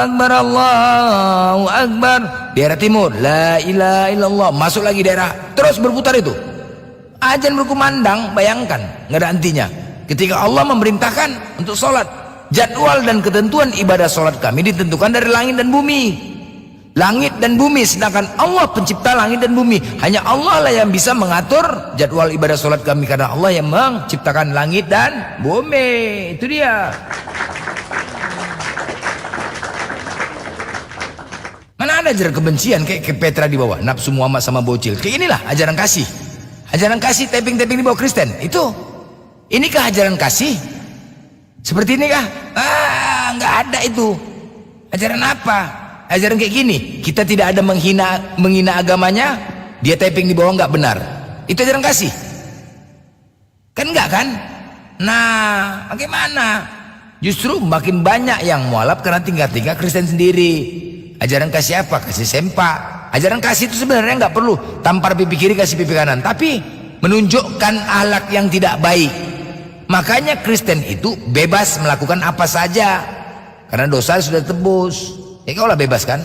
Akbar, Allahu Akbar. Daerah timur, la ilaha illallah. Masuk lagi daerah, terus berputar itu. Azan berkumandang, bayangkan, nggak ada hentinya. Ketika Allah memerintahkan untuk sholat, jadwal dan ketentuan ibadah sholat kami ditentukan dari langit dan bumi. Langit dan bumi, sedangkan Allah pencipta langit dan bumi. Hanya Allah lah yang bisa mengatur jadwal ibadah sholat kami, karena Allah yang menciptakan langit dan bumi. Itu dia. Mana ada ajaran kebencian kayak ke Petra di bawah, nafsu Muhammad sama bocil. Kayak inilah ajaran kasih. Ajaran kasih tapping-tapping di bawah Kristen. Itu. Inikah ajaran kasih? Seperti ini kah? Nggak ada itu. Ajaran apa? Ajaran kayak gini, kita tidak ada menghina agamanya, dia typing di bawah nggak benar. Itu ajaran kasih? Kan enggak kan? Nah, bagaimana? Justru makin banyak yang mualaf karena tinggal-tinggal Kristen sendiri. Ajaran kasih apa? Kasih sempak. Ajaran kasih itu sebenarnya nggak perlu tampar pipi kiri kasih pipi kanan, tapi menunjukkan akhlak yang tidak baik. Makanya Kristen itu bebas melakukan apa saja karena dosa sudah tebus. Ya kau lah bebas kan?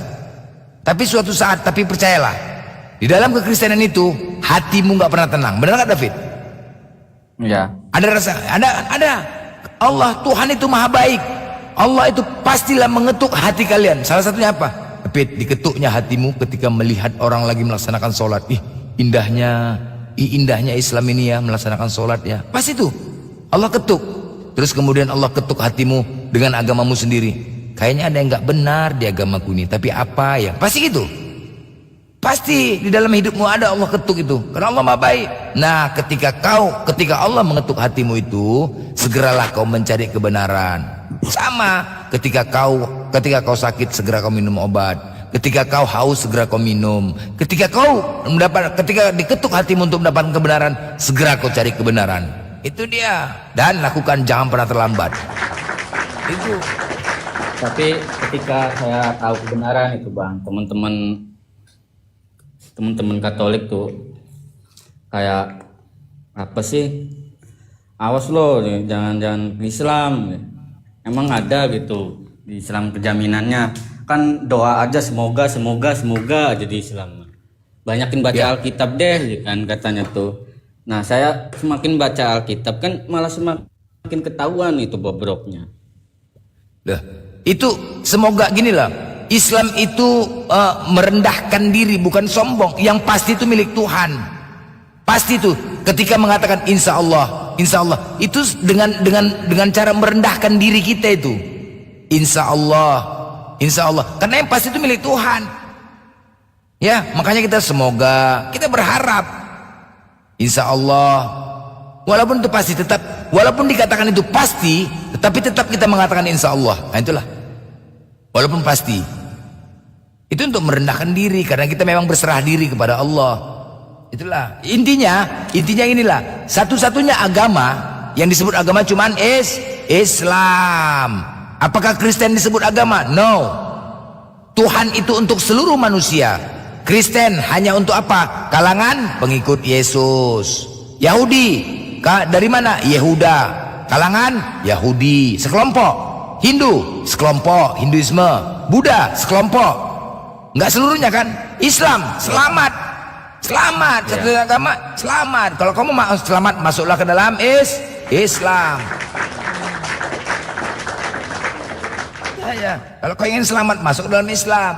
Tapi suatu saat, tapi percayalah, di dalam kekristenan itu hatimu nggak pernah tenang. Benar nggak David? Ya. Ada rasa, ada. Allah Tuhan itu maha baik. Allah itu pastilah mengetuk hati kalian. Salah satunya apa? David, diketuknya hatimu ketika melihat orang lagi melaksanakan sholat. Indahnya Islam ini ya, melaksanakan sholat ya. Pas itu Allah ketuk. Terus kemudian Allah ketuk hatimu dengan agamamu sendiri. Kayaknya ada yang nggak benar di agamaku ini, tapi apa ya? Pasti gitu. Pasti di dalam hidupmu ada Allah ketuk itu, karena Allah maha baik. Nah, ketika Allah mengetuk hatimu itu, segeralah kau mencari kebenaran. Sama, ketika kau sakit, segera kau minum obat. Ketika kau haus, segera kau minum. Ketika diketuk hatimu untuk mendapatkan kebenaran, segera kau cari kebenaran. Itu dia. Dan lakukan, jangan pernah terlambat. Itu. Tapi ketika saya tahu kebenaran itu Bang, teman-teman Katolik tuh kayak apa sih? Awas lo, jangan Islam. Emang ada gitu di Islam kejaminannya. Kan doa aja semoga jadi Islam. Banyakin baca Alkitab deh kan katanya tuh. Nah, saya semakin baca Alkitab kan malah semakin ketahuan itu bobroknya. Itu semoga ginilah, Islam itu merendahkan diri, bukan sombong. Yang pasti itu milik Tuhan. Pasti itu ketika mengatakan insya Allah itu dengan cara merendahkan diri kita itu. Insya Allah. Karena yang pasti itu milik Tuhan. Ya, makanya kita semoga, kita berharap insya Allah. Walaupun itu pasti, walaupun dikatakan itu pasti, tetapi tetap kita mengatakan insya Allah. Nah itulah, walaupun pasti itu untuk merendahkan diri, karena kita memang berserah diri kepada Allah. Itulah intinya inilah satu-satunya agama yang disebut agama cuman Islam. Apakah Kristen disebut agama? No. Tuhan itu untuk seluruh manusia. Kristen hanya untuk apa? Kalangan pengikut Yesus. Yahudi dari mana? Yehuda. Kalangan Yahudi sekelompok. Hindu sekelompok, Hinduisme. Buddha sekelompok. Enggak seluruhnya kan? Islam selamat satu agama selamat. Kalau kamu mau selamat, masuklah ke dalam Islam. Ya. Kalau kau ingin selamat, masuk ke dalam Islam.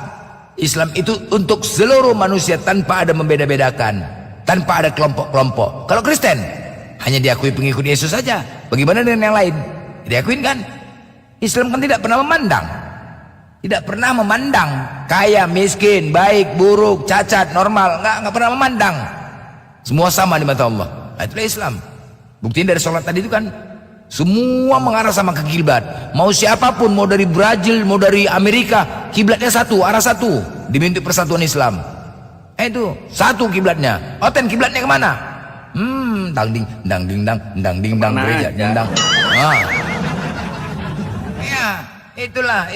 Islam itu untuk seluruh manusia tanpa ada membeda-bedakan, tanpa ada kelompok-kelompok. Kalau Kristen hanya diakui pengikut Yesus saja. Bagaimana dengan yang lain? Diakuin kan? Islam kan tidak pernah memandang kaya, miskin, baik, buruk, cacat, normal. Nggak pernah memandang. Semua sama di mata Allah. Nah, itulah Islam. Buktinya dari sholat tadi itu kan, semua mengarah sama ke kiblat. Mau siapapun, mau dari Brazil, mau dari Amerika, kiblatnya satu, arah satu, demi untuk persatuan Islam. Itu satu kiblatnya. Oten kiblatnya kemana? Dang ding dang gereja dang. Ya, itulah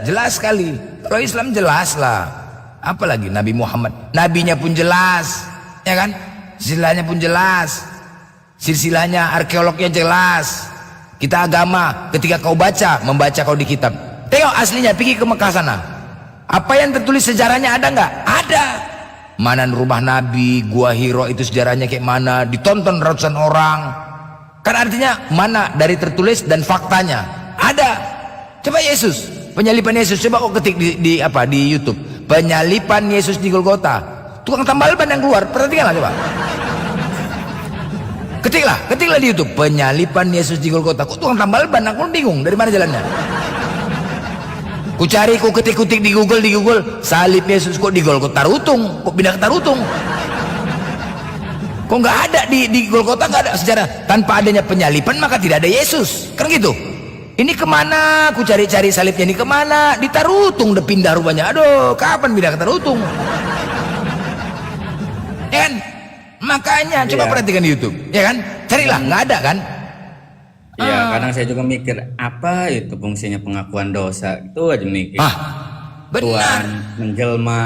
jelas sekali. Kalau Islam jelas lah. Apalagi Nabi Muhammad, nabinya pun jelas, ya kan? Silsilahnya pun jelas. Silsilahnya, arkeolognya jelas. Kita agama, ketika kau membaca kau di kitab, Tengok aslinya, pergi ke Mekah sana. Apa yang tertulis sejarahnya ada nggak? Ada. Mana rumah Nabi, Gua Hiro itu sejarahnya kayak mana, ditonton ratusan orang. Kan artinya mana dari tertulis dan faktanya ada. Coba Yesus, penyalipan Yesus, coba kau ketik di YouTube, penyalipan Yesus di Golgota. Tukang tambal ban yang keluar, perhatikanlah coba. Ketiklah di YouTube, penyalipan Yesus di Golgota. Kok tukang tambal ban, aku bingung dari mana jalannya. Ku cari, ku ketik di Google, salib Yesus kok di Golgota Tarutung, kok pindah ke Tarutung. Kok nggak ada di Golgota, nggak ada sejarah. Tanpa adanya penyalipan maka tidak ada Yesus, kan gitu. Ini kemana? Ku cari salibnya ini kemana? Di Tarutung udah pindah rupanya. Aduh, kapan pindah ke Tarutung? Ya kan? Makanya coba perhatikan di YouTube, ya kan? Carilah, nggak ada kan? Iya, kadang saya juga mikir apa itu fungsinya pengakuan dosa, itu aja mikir. Benar. Tuhan menjelma.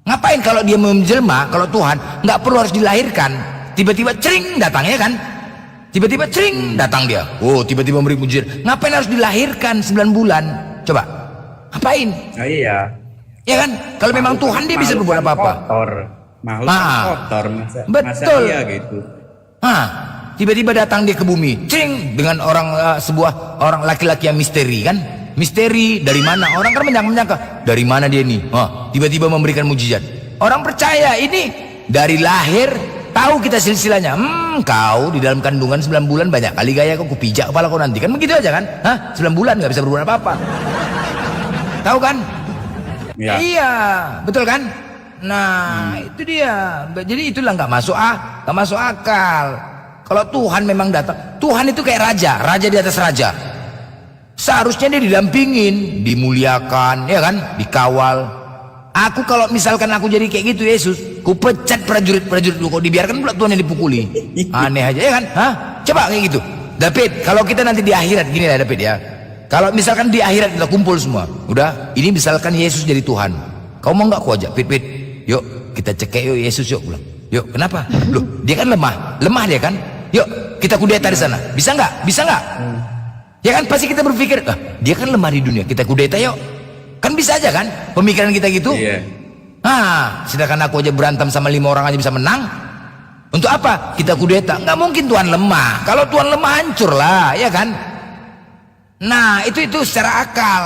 Ngapain kalau dia menjelma? Kalau Tuhan nggak perlu harus dilahirkan, tiba-tiba cering datang, ya kan? Tiba-tiba cering datang dia. Oh, tiba-tiba memberi mujizat. Ngapain harus dilahirkan 9 bulan? Coba, ngapain? Oh iya. Ya kan? Kalau memang Tuhan dia bisa berbuat apa-apa. Makhluk kotor, betul. Masa iya gitu. Tiba-tiba datang dia ke bumi, cing, dengan sebuah orang laki-laki yang misteri, kan? Misteri dari mana? Orang kan menyangka dari mana dia nih? Tiba-tiba memberikan mujizat. Orang percaya ini dari lahir, tahu kita silsilahnya. Kau di dalam kandungan 9 bulan banyak kali gaya kau kupijak kepala kau nanti, kan begitu aja kan? 9 bulan nggak bisa berbuat apa-apa. Tahu kan? Ya. Iya, betul kan? Nah, itu dia. Jadi itulah nggak masuk akal. Kalau Tuhan memang datang, Tuhan itu kayak raja di atas raja. Seharusnya dia didampingin, dimuliakan, ya kan, dikawal. Aku kalau misalkan aku jadi kayak gitu Yesus, ku pecat prajurit lu, kok dibiarkan pula Tuhan yang dipukuli. Aneh aja, ya kan? Coba kayak gitu. David, kalau kita nanti di akhirat gini lah David ya. Kalau misalkan di akhirat kita kumpul semua, udah, ini misalkan Yesus jadi Tuhan. Kau mau nggak ku ajak, Pit, yuk kita cekek yuk Yesus yuk, pulang. Yuk, kenapa? Loh, dia kan lemah dia kan. Yuk, kita kudeta di sana. Bisa nggak? Ya kan, pasti kita berpikir, dia kan lemah di dunia, kita kudeta yuk. Kan bisa aja kan? Pemikiran kita gitu. Iya. Sedangkan aku aja berantem sama 5 orang aja bisa menang. Untuk apa? Kita kudeta. Nggak mungkin Tuhan lemah. Kalau Tuhan lemah hancur lah, ya kan? Nah, itu secara akal.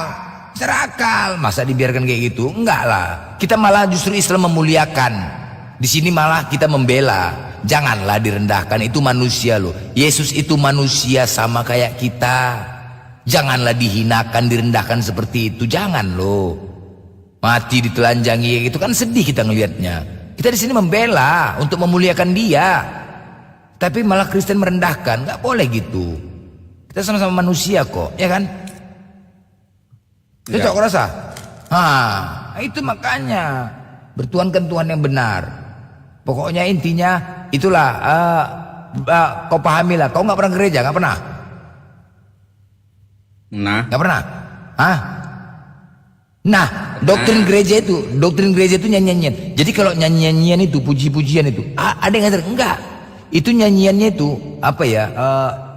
Secara akal, masa dibiarkan kayak gitu? Enggak lah. Kita malah justru Islam memuliakan. Di sini malah kita membela. Janganlah direndahkan, itu manusia loh. Yesus itu manusia sama kayak kita. Janganlah dihinakan, direndahkan seperti itu. Jangan loh. Mati ditelanjangi itu kan sedih kita ngelihatnya. Kita di sini membela untuk memuliakan dia. Tapi malah Kristen merendahkan, nggak boleh gitu. Kita sama-sama manusia kok, ya kan? Cocok kau rasa? Itu makanya bertuhankan Tuhan yang benar. Pokoknya intinya itulah, kau pahamilah. Kau nggak pernah gereja, nggak pernah? Nggak pernah? Nah, doktrin gereja itu nyanyian. Jadi kalau nyanyian itu, puji-pujian itu, ada yang ngajar enggak? Itu nyanyiannya itu apa ya?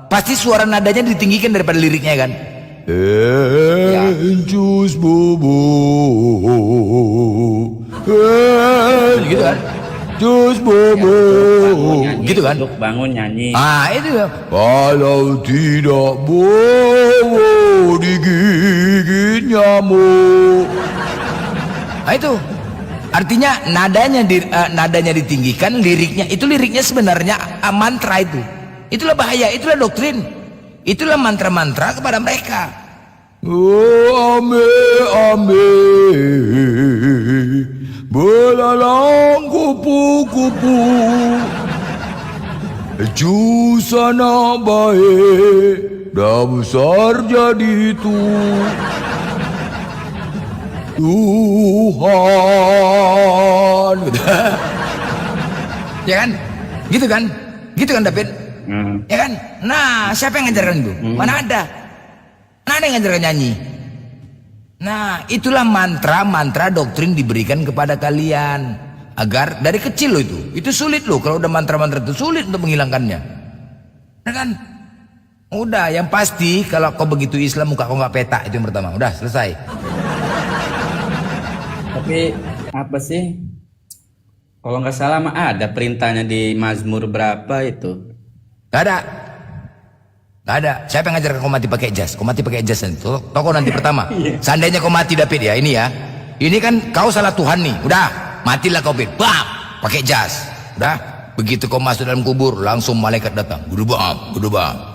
Pasti suara nadanya ditinggikan daripada liriknya kan? Jus bobo, gitu kan? Jus bobo, gitu kan? Untuk bangun nyanyi. Itu ya. Kalau tidak bobo digigit nyamuk. Itu artinya nadanya ditinggikan, liriknya sebenarnya mantra itu. Itulah bahaya, itulah doktrin, itulah mantra-mantra kepada mereka. Ame belalang kupu-kupu, jusana baik, dah besar jadi Tuhan. Ya kan? Gitu kan David? Ya kan? Nah, siapa yang ngajarkan itu? Mana ada yang ngajarkan nyanyi? Nah, itulah mantra-mantra doktrin diberikan kepada kalian agar dari kecil loh itu sulit loh. Kalau udah mantra-mantra itu sulit untuk menghilangkannya. Ya kan? Udah, yang pasti kalau kau begitu Islam muka kau nggak petak, itu yang pertama. Udah selesai. Tapi apa sih? Kalau nggak salah mah ada perintahnya di Mazmur berapa itu? Gak ada. Gak ada. Siapa yang ngajar kau mati pakai jas? Kau mati pakai jas nanti. Kau nanti pertama. Seandainya kau mati David ya, ini ya. Ini kan kau salah Tuhan nih. Udah, matilah kau David. Bam, pakai jas. Udah. Begitu kau masuk dalam kubur, langsung malaikat datang. Gudubam.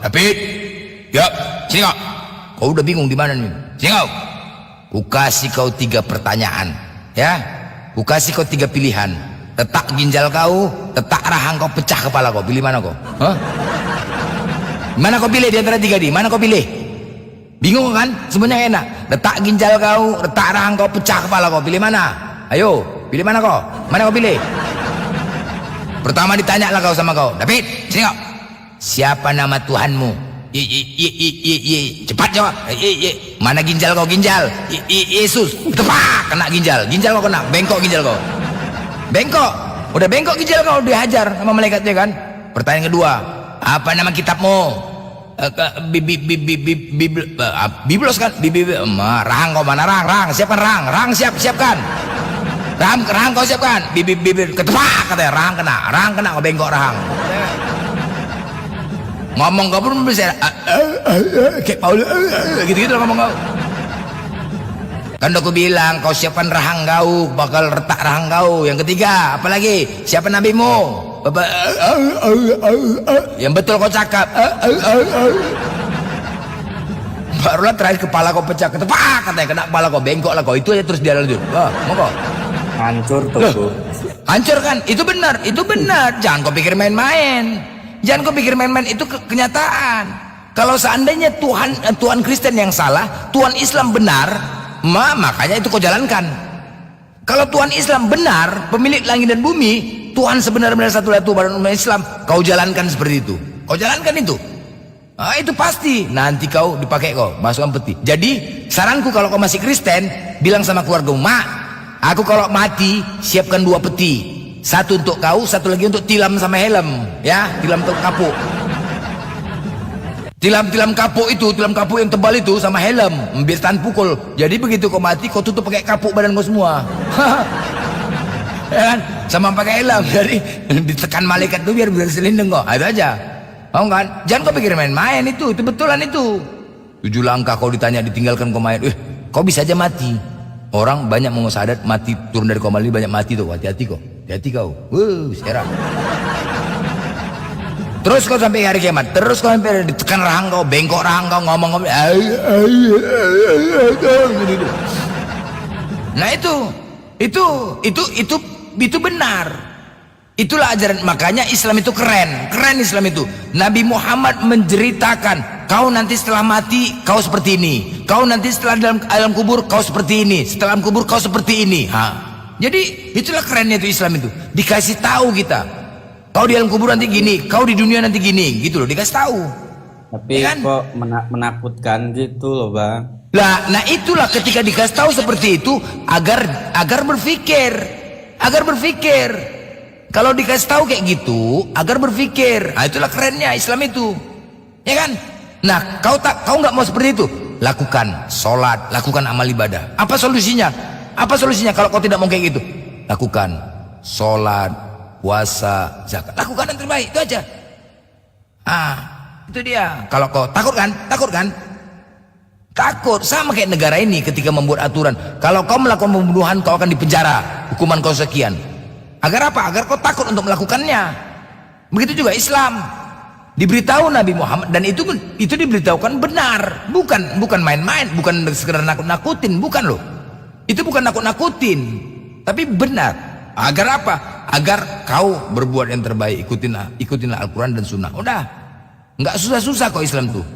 David, ya, sini kau. Kau udah bingung di mana nih? Sini kau. Ku kasih kau 3 pertanyaan, ya. Ku kasih kau 3 pilihan. Letak ginjal kau, letak rahang kau, pecah kepala kau. Pilih mana kau? Hah? Mana kau pilih di antara 3 ini? Mana kau pilih? Bingung kan? Sebenarnya enak. Letak ginjal kau, letak rahang kau, pecah kepala kau. Pilih mana? Ayo, pilih mana kau? Mana kau pilih? Pertama ditanya lah kau sama kau, David, sini kau. Siapa nama Tuhanmu? Cepat jawab. Mana ginjal kau? Ginjal. Yesus. Tepak, kena ginjal. Ginjal kau kena, bengkok ginjal kau. Bengkok. Udah bengkok ginjal kau, dihajar sama malaikatnya kan. Pertanyaan kedua, apa nama kitabmu? Biblos kan? Rahang kau mana? Rahang. Siapkan rahang. Siapkan. Rahang kau siapkan. Bibir ketepak katanya. Rahang kena kau bengkok rahang. Ngomong kau pun bisa kayak Paul gitu ngomong kau. Kan udah aku bilang kau siapkan rahang kau, bakal retak rahang kau. Yang ketiga, apalagi? Siapa nabimu? Yang betul kau cakap. Barulah terakhir kepala kau pecah, ketepak katanya, kena kepala kau, bengkok lah kau. Itu aja terus dia lanjut. Mau kau? Hancur tuh. Hancur kan? Itu benar. Jangan kau pikir main-main. Itu kenyataan. Kalau seandainya Tuhan Kristen yang salah, Tuhan Islam benar, makanya itu kau jalankan. Kalau Tuhan Islam benar, pemilik langit dan bumi, Tuhan sebenar-benar satu-satu pada umat Islam, kau jalankan seperti itu. Kau jalankan itu. Itu pasti. Nanti kau dipakai kau, masukkan peti. Jadi saranku kalau kau masih Kristen, bilang sama keluargamu, Mak, aku kalau mati siapkan 2 peti. Satu untuk kau, satu lagi untuk tilam sama helm, ya, tilam untuk kapuk. Tilam kapuk yang tebal itu sama helm, biar tahan pukul. Jadi begitu kau mati, kau tutup pakai kapuk badan kau semua. Ya kan? Sama pakai helm. Jadi ditekan malaikat tuh biar selindung kau. Itu aja. Paham kan? Jangan kau pikir main-main itu betulan itu. 7 langkah kau ditanya, ditinggalkan kau main. Kau bisa aja mati. Orang banyak mau sadat mati turun dari komal ini banyak mati tuh. Hati-hati kau. Serah. Terus kau sampai hari kiamat, terus kau sampai ditekan rahang kau, bengkok rahang kau, ngomong. Nah itu benar. Itulah ajaran, makanya Islam itu keren Islam itu. Nabi Muhammad menceritakan, kau nanti setelah mati kau seperti ini, kau nanti setelah dalam alam kubur kau seperti ini, setelah alam kubur kau seperti ini. Jadi itulah kerennya itu Islam itu. Dikasih tahu kita, kau di alam kubur nanti gini, kau di dunia nanti gini, gitu loh, dikasih tahu. Tapi ya kan? Kok menakutkan gitu loh Bang. Nah itulah ketika dikasih tahu seperti itu agar berpikir. Kalau dikasih tahu kayak gitu agar berpikir. Itulah kerennya Islam itu, ya kan? Nah kau nggak mau seperti itu, lakukan sholat, lakukan amal ibadah. Apa solusinya kalau kau tidak mau kayak gitu? Lakukan sholat, puasa, zakat, lakukan yang terbaik, itu aja. Itu dia. Kalau kau takut kan? Takut. Sama kayak negara ini ketika membuat aturan, kalau kau melakukan pembunuhan kau akan dipenjara, hukuman kau sekian. Agar apa? Agar kau takut untuk melakukannya. Begitu juga Islam. Diberitahu Nabi Muhammad, dan itu diberitahukan benar, bukan main-main, bukan sekedar nakut-nakutin, bukan loh. Itu bukan nakut-nakutin, tapi benar. Agar apa? Agar kau berbuat yang terbaik. Ikutinlah Al-Quran dan Sunnah. Udah, nggak susah-susah kok Islam tuh.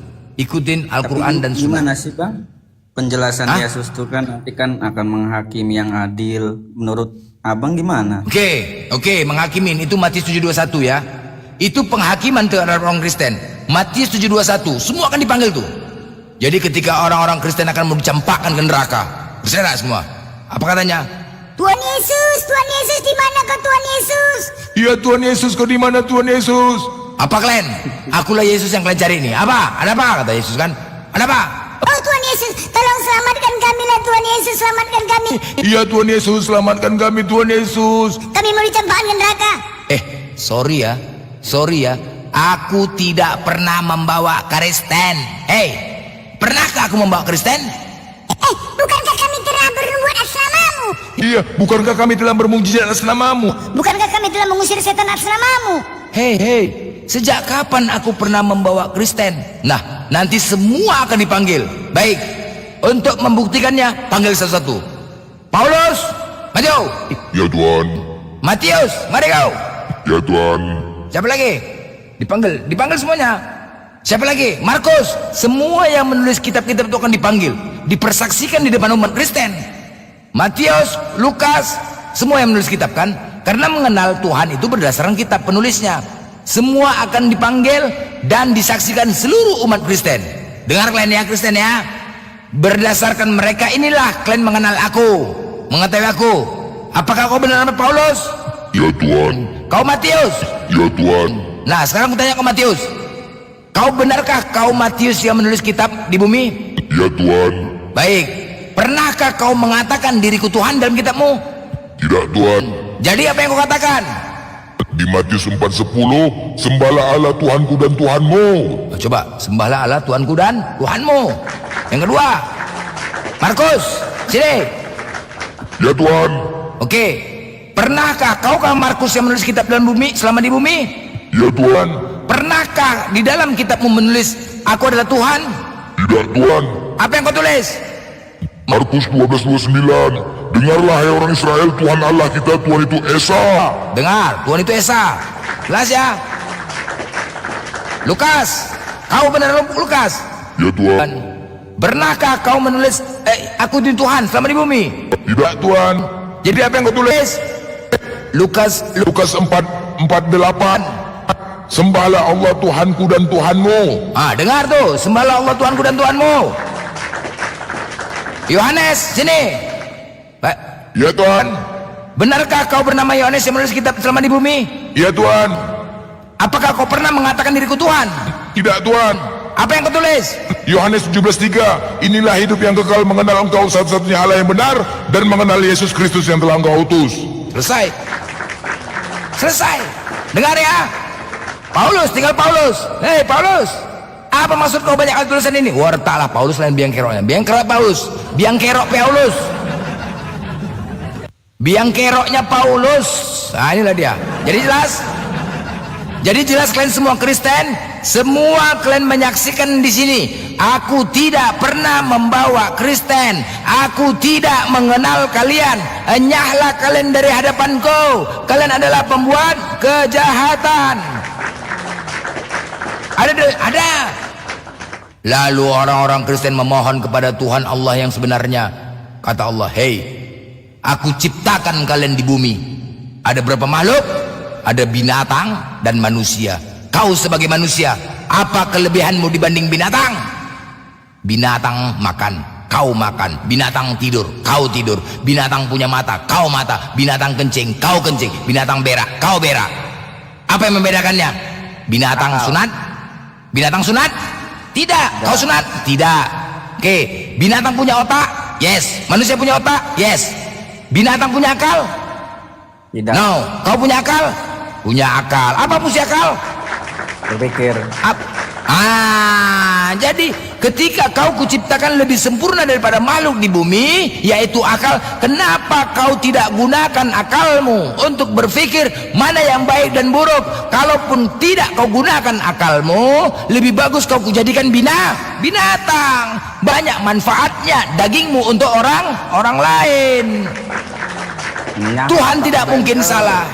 Ikutin Al-Quran dan Sunnah. Gimana sih Bang? Penjelasan Yesus tuh kan nanti kan akan menghakimi yang adil. Menurut Abang gimana? Oke, menghakimin itu Matius 7:21 ya. Itu penghakiman terhadap orang Kristen. Matius 7:21, semua akan dipanggil tuh. Jadi ketika orang-orang Kristen akan mau dicampakkan ke neraka, berserak semua. Apa katanya? Tuhan Yesus, di mana kau Tuhan Yesus? Iya Tuhan Yesus, kau di mana Tuhan Yesus? Apa kalian? Akulah Yesus yang kalian cari ini. Apa? Ada apa? Kata Yesus kan. Ada apa? Oh Tuhan Yesus, tolong selamatkan kami lah Tuhan Yesus, selamatkan kami. Iya Tuhan Yesus, selamatkan kami Tuhan Yesus. Kami mau dicampakkan ke neraka. Sorry ya. Aku tidak pernah membawa Kristen. Pernahkah aku membawa Kristen? Bukankah kami telah berbuat atas namamu? Iya, bukankah kami telah bermujizat atas namamu? Bukankah kami telah mengusir setan atas namamu? Hei, sejak kapan aku pernah membawa Kristen? Nah, nanti semua akan dipanggil. Baik, untuk membuktikannya, panggil satu-satu. Paulus, maju. Ya Tuhan. Matius, mari kau. Ya Tuhan. Siapa lagi? Dipanggil semuanya. Siapa lagi? Markus. Semua yang menulis kitab-kitab itu akan dipanggil, dipersaksikan di depan umat Kristen. Matius, Lukas, semua yang menulis kitab kan? Karena mengenal Tuhan itu berdasarkan kitab penulisnya. Semua akan dipanggil dan disaksikan seluruh umat Kristen. Dengar kalian ya Kristen ya. Berdasarkan mereka inilah kalian mengenal aku, mengetahui aku. Apakah kau benar-benar Paulus? Ya Tuhan. Kau Matius? Ya Tuhan. Nah sekarang aku tanya kau Matius. Kau benarkah kau Matius yang menulis kitab di bumi? Ya Tuhan. Baik. Pernahkah kau mengatakan diriku Tuhan dalam kitabmu? Tidak Tuhan. Jadi apa yang kau katakan? Di Matius 4:10, sembahlah Allah Tuhanku dan Tuhanmu. Coba, sembahlah Allah Tuhanku dan Tuhanmu. Yang kedua, Markus, sini. Ya Tuhan. Oke. Pernahkah kaukah Markus yang menulis kitab dalam bumi selama di bumi? Ya Tuhan. Pernahkah di dalam kitabmu menulis aku adalah Tuhan? Tidak Tuhan. Apa yang kau tulis? Markus 12:29. Dengarlah hai orang Israel, Tuhan Allah kita, Tuhan itu Esa. Dengar, Tuhan itu Esa. Jelas ya? Lukas, kau benar Lukas? Ya Tuhan. Pernahkah kau menulis aku itu Tuhan selama di bumi? Tidak Tuhan. Jadi apa yang kau tulis? Lukas 4:48. Sembahlah Allah Tuhanku dan Tuhanmu. Dengar tuh, sembahlah Allah Tuhanku dan Tuhanmu. Yohanes, sini. Ya Tuhan. Benarkah kau bernama Yohanes yang menulis kitab selama di bumi? Ya Tuhan. Apakah kau pernah mengatakan diriku Tuhan? Tidak Tuhan. Apa yang kau tulis? Yohanes 17:3. Inilah hidup yang kekal, mengenal Engkau satu-satunya Allah yang benar, dan mengenal Yesus Kristus yang telah Engkau utus. Selesai. Dengar ya. Paulus, tinggal Paulus. Hei Paulus, apa maksud kau banyak kali tulisan ini? Wartalah Paulus lain biang keroknya. Biang kerok Paulus. Biang kerok Paulus. Biang keroknya Paulus. Nah inilah dia. Jadi jelas kalian semua Kristen, semua kalian menyaksikan di sini. Aku tidak pernah membawa Kristen. Aku tidak mengenal kalian. Enyahlah kalian dari hadapanku. Kalian adalah pembuat kejahatan. Ada. Lalu orang-orang Kristen memohon kepada Tuhan Allah yang sebenarnya. Kata Allah, hei, aku ciptakan kalian di bumi. Ada berapa makhluk? Ada binatang dan manusia. Kau sebagai manusia, apa kelebihanmu dibanding binatang? Binatang makan, kau makan. Binatang tidur, kau tidur. Binatang punya mata, kau mata. Binatang kencing, kau kencing. Binatang berak, kau berak. Apa yang membedakannya? Binatang sunat? Binatang sunat? Tidak. Kau sunat? Tidak. Oke. Binatang punya otak? Yes. Manusia punya otak? Yes. Binatang punya akal? Tidak. No. Kau punya akal? Punya akal. Apa fungsi akal? Berpikir. Jadi ketika kau kuciptakan lebih sempurna daripada makhluk di bumi, yaitu akal, kenapa kau tidak gunakan akalmu untuk berpikir mana yang baik dan buruk? Kalaupun tidak kau gunakan akalmu, lebih bagus kau jadikan binatang. Banyak manfaatnya dagingmu untuk orang lain. Tuhan tidak mungkin salah.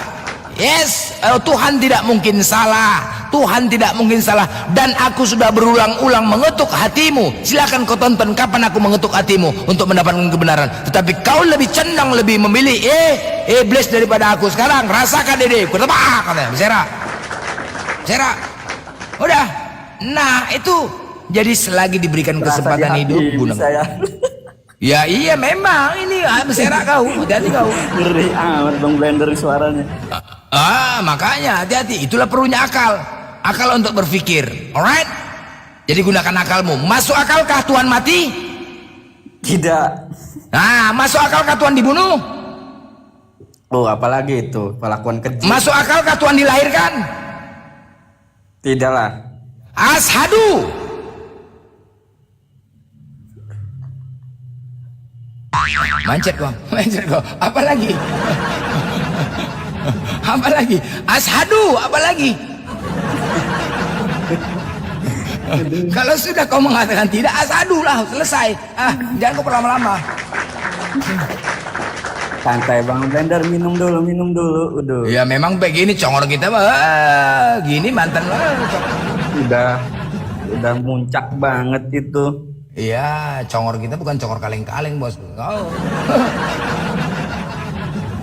Yes, Tuhan tidak mungkin salah. Tuhan tidak mungkin salah. Dan aku sudah berulang-ulang mengetuk hatimu. Silakan kau tonton kapan aku mengetuk hatimu untuk mendapatkan kebenaran. Tetapi kau lebih cenderung lebih memilih iblis daripada aku. Sekarang rasakan diri. Kutebak katanya. Bersera. Udah. Nah itu. Jadi selagi diberikan kesempatan hidup, gunakan. Ya iya memang ini bersera kau. Hati-hati kau. Ngeri amat Bang Blender suaranya. Makanya hati-hati, itulah perlunya akal. Akal untuk berpikir. Alright? Jadi gunakan akalmu. Masuk akalkah Tuhan mati? Tidak. Nah, masuk akalkah Tuhan dibunuh? Oh, apalagi itu perlakuan keji. Masuk akalkah Tuhan dilahirkan? Tidaklah. Ashadu. Mancet kau. Apa lagi? Apa lagi? Ashadu, apa lagi? Kalau sudah kau mengatakan tidak, ashadu lah, selesai. Jangan kau berlama-lama. Santai Bang Blender, minum dulu, udah. Ya memang begini congor kita gini mantan lo. Udah muncak banget itu. Iya, congor kita bukan congor kaleng-kaleng, Bos. Kau.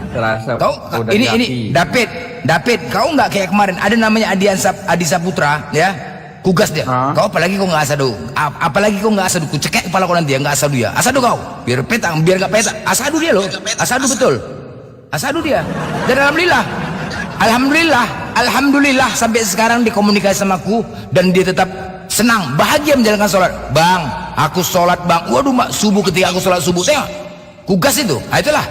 Terasa Kau udah ini David, kau nggak kayak kemarin ada namanya Adi Saputra, ya. Kugas dia. Kau apalagi kau nggak asadu. Apalagi kau nggak asadu, ku cekek kepala kau nanti ya, nggak asadu ya. Asadu kau, biar petang, biar nggak petang. Asadu dia loh. Asadu betul. Asadu dia. Dan alhamdulillah sampai sekarang dikomunikasi sama aku dan dia tetap senang, bahagia menjalankan sholat. Bang, aku sholat bang. Waduh mak, subuh ketika aku sholat subuh, tengok. Kugas itu. Nah, itulah.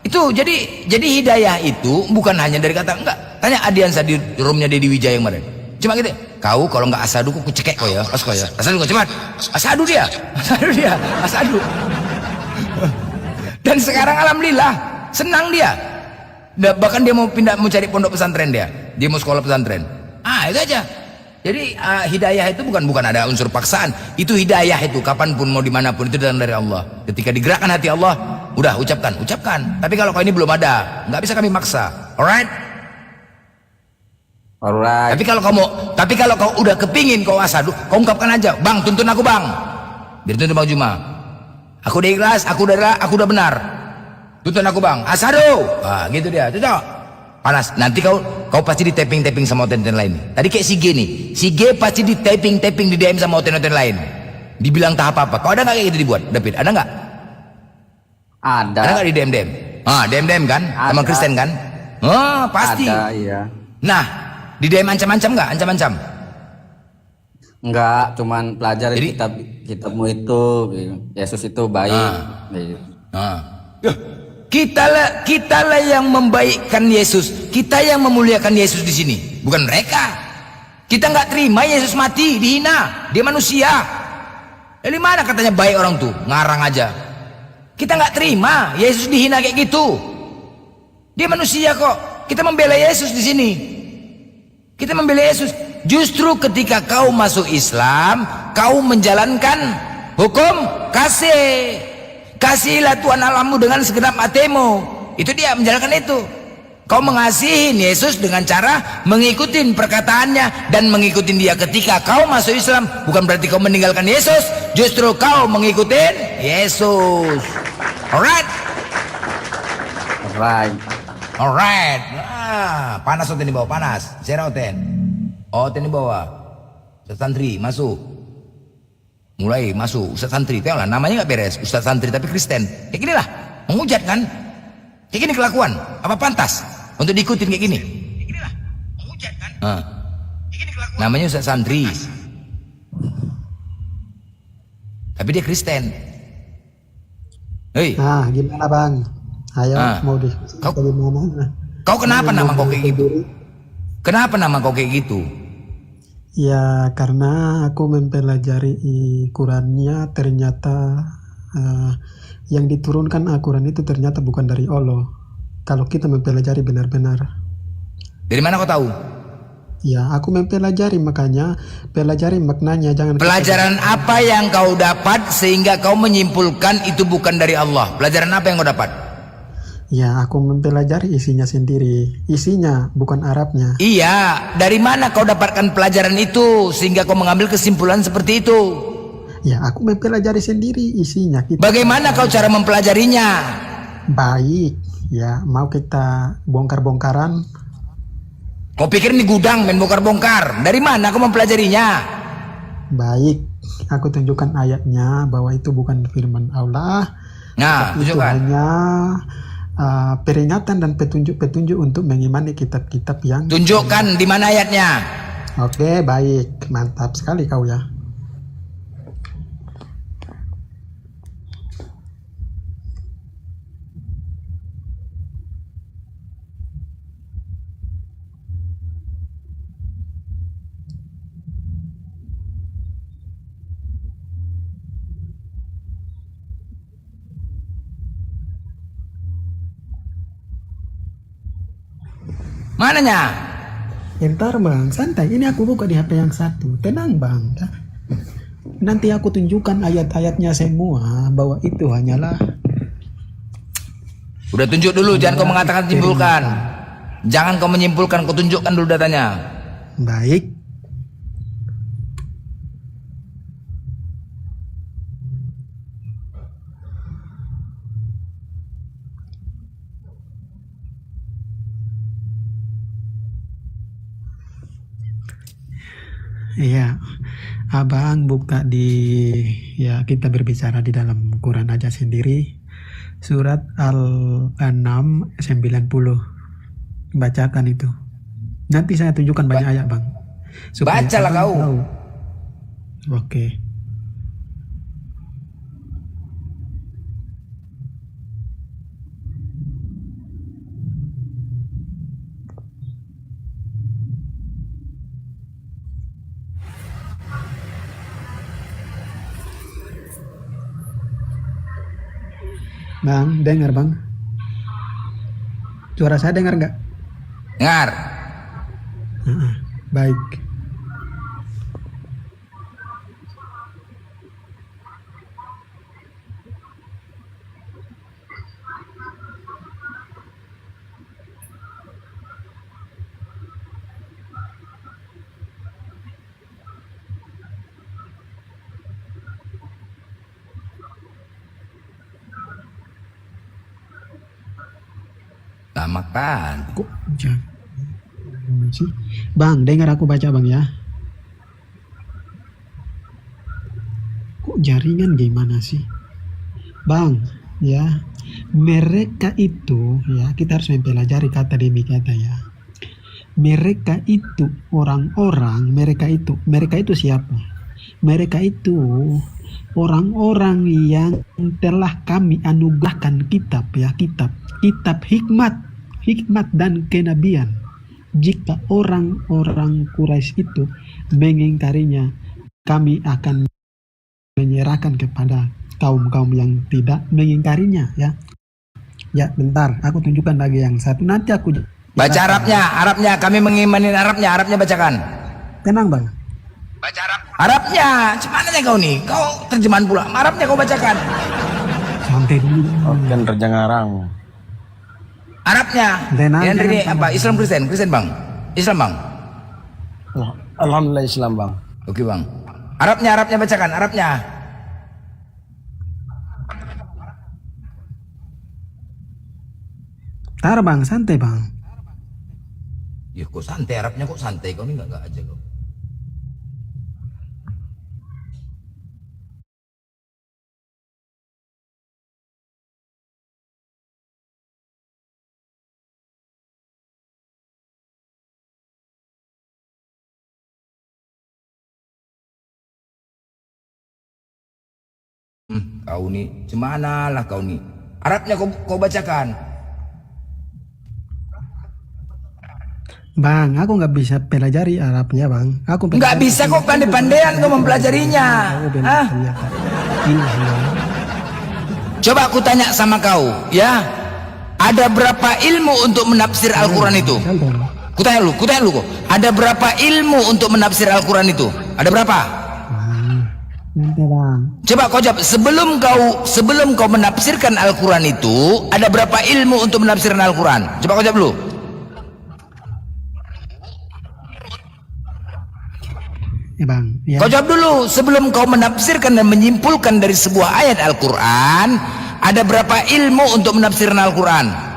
Itu jadi hidayah itu bukan hanya dari kata enggak. Tanya Adiansa di roomnya Deddy Wijaya yang kemarin. Cuma gitu. Kau kalau nggak asadu ku cekek kau ya. Asadu kau cepat. Asadu dia. Asadu. Dan sekarang alhamdulillah senang dia. Bahkan dia mau cari pondok pesantren dia. Dia mau sekolah pesantren. Itu aja. Jadi hidayah itu bukan ada unsur paksaan. Itu hidayah itu kapanpun mau dimanapun itu datang dari Allah. Ketika digerakkan hati Allah, udah ucapkan. Tapi kalau kau ini belum ada, nggak bisa kami maksa. Alright? Tapi kalau kau udah kepingin kau asadu, kau ungkapkan aja. Bang, tuntun aku bang. Biar tuntun Bang Juma. Aku udah ikhlas, aku udah benar. Tuntun aku bang. Asadu. Gitu dia. Cocok. Panas. Nanti kau pasti di tapping sama hotel lain. Tadi kayak si G nih. Si G pasti di tapping di DM sama hotel lain. Dibilang tak apa-apa. Kau ada nggak kayak gitu dibuat, David? Ada nggak? Ada nggak di DM? DM kan? Sama Kristen kan? Pasti. Ada, iya. Nah, di DM ancam-ancam nggak? Ancam-ancam? Enggak, cuman pelajari kitabmu itu. Yesus itu baik. Kita yang membaikkan Yesus, kita yang memuliakan Yesus di sini, bukan mereka. Kita nggak terima Yesus mati, dihina, dia manusia. Dari mana katanya baik orang tuh, ngarang aja. Kita nggak terima Yesus dihina kayak gitu. Dia manusia kok. Kita membela Yesus di sini. Kita membela Yesus. Justru ketika kau masuk Islam, kau menjalankan hukum kasih. Kasihilah Tuhan Allahmu dengan segenap hatimu. Itu dia menjalankan itu. Kau mengasihi Yesus dengan cara mengikuti perkataannya dan mengikuti dia. Ketika kau masuk Islam, bukan berarti kau meninggalkan Yesus, justru kau mengikuti Yesus. Alright. Panas hotel di bawah, panas. Saya hotel. Hotel di bawah. Santri masuk. Mulai masuk Ustaz Santri, tengoklah namanya nggak beres, Ustaz Santri tapi Kristen. Kayak gini lah, menghujat kan? Kayak gini kelakuan, apa pantas untuk diikutin kayak gini? Kayak gini lah, menghujat kan? Namanya Ustaz Santri, tapi dia Kristen. Hei. Nah, gimana bang? Ayo mau diskusi bagaimana? Kau kenapa nama kau kayak gitu? Kenapa nama kau kayak gitu? Ya karena aku mempelajari Qurannya ternyata yang diturunkan Al-Quran itu ternyata bukan dari Allah. Kalau kita mempelajari benar-benar. Dari mana kau tahu? Ya aku mempelajari, makanya pelajari maknanya. Jangan pelajaran apa yang kau dapat sehingga kau menyimpulkan itu bukan dari Allah? Pelajaran apa yang kau dapat? Ya aku mempelajari isinya sendiri. Isinya bukan Arabnya. Iya, dari mana kau dapatkan pelajaran itu sehingga kau mengambil kesimpulan seperti itu? Ya aku mempelajari sendiri isinya. Bagaimana kau cara mempelajarinya? Baik, ya mau kita bongkar-bongkaran. Kau pikir ini gudang main bongkar-bongkar? Dari mana kau mempelajarinya? Baik, aku tunjukkan ayatnya bahwa itu bukan firman Allah. Nah, itu tunjukkan. Hanya peringatan dan petunjuk-petunjuk untuk mengimani kitab-kitab yang. Tunjukkan di mana ayatnya. Oke, baik. Mantap sekali kau ya. Mananya? Entar bang, santai. Ini aku buka di HP yang satu. Tenang bang. Ya. Nanti aku tunjukkan ayat-ayatnya semua bahwa itu hanyalah Udah tunjuk dulu, jangan kau mengatakan simpulkan. Jangan kau menyimpulkan, kau tunjukkan dulu datanya. baik. Iya, abang buka di ya kita berbicara di dalam Quran aja sendiri. Surat Al-An'am 90. Bacakan itu. Nanti saya tunjukkan banyak ayat bang. Bacalah abang kau. tahu. Oke. Bang, dengar bang. Suara saya dengar nggak? Dengar. Baik. Nah, makan. Kok jangan sih? Bang, dengar aku baca bang ya. Kok jaringan gimana sih? Bang, ya. Mereka itu ya, kita harus mempelajari kata demi kata ya. Mereka itu orang-orang, mereka itu siapa? Mereka itu orang-orang yang telah kami anugerahkan kitab ya, kitab hikmat dan kenabian. Jika orang-orang Quraisy itu mengingkarinya, kami akan menyerahkan kepada kaum-kaum yang tidak mengingkarinya ya. Ya, bentar, aku tunjukkan lagi yang satu. Nanti aku Baca Arabnya, kami mengimani Arabnya bacakan. tenang bang. Baca Arabnya, cumananya kau nih, kau terjemahan pula. Arabnya kau bacakan. Santai dulu. Oke, kerja ngarang. Arabnya. Tenang, Yang dari tenang, apa? Islam Kristen bang. Islam bang. Alhamdulillah Islam bang. Oke bang. Arabnya bacakan. Arabnya. Tar bang, santai bang. Ya kok santai, Arabnya kok santai, kau ini enggak aja kau. Kau nih, cemana lah kau nih. Arabnya kau bacakan. Bang, aku nggak bisa pelajari Arabnya bang. Aku Nggak bisa kok pandai-pandaian kau mempelajarinya. Hah? Coba aku tanya sama kau, ya. Ada berapa ilmu untuk menafsir Al-Quran itu? Kutanya lu kok. Ada berapa ilmu untuk menafsir Al-Quran itu? Ada berapa? Nanti bang. Coba kau jawab, sebelum kau menafsirkan Al-Quran itu, ada berapa ilmu untuk menafsirkan Al-Quran? Coba kau jawab dulu. Ya bang. Ya. Kau jawab dulu, sebelum kau menafsirkan dan menyimpulkan dari sebuah ayat Al-Quran, ada berapa ilmu untuk menafsirkan Al-Quran?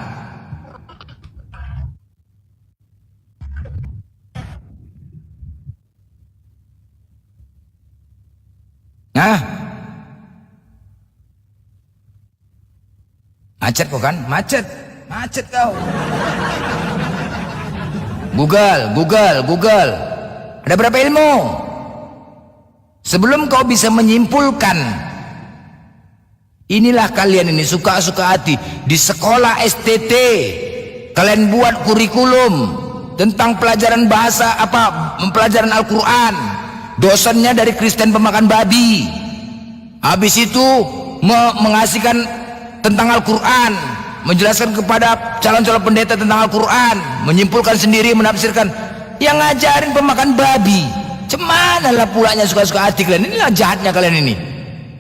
Nah, macet kok kan? Macet kau. Google. Ada berapa ilmu? Sebelum kau bisa menyimpulkan, inilah kalian ini suka-suka hati. Di sekolah STT kalian buat kurikulum tentang pelajaran bahasa pelajaran Al-Quran. Dosennya dari Kristen pemakan babi. Habis itu mengasihkan tentang Al-Quran, menjelaskan kepada calon-calon pendeta tentang Al-Quran, menyimpulkan sendiri, menafsirkan. Yang ngajarin pemakan babi. Cemana lah pulanya suka-suka hati kalian. Inilah jahatnya kalian ini.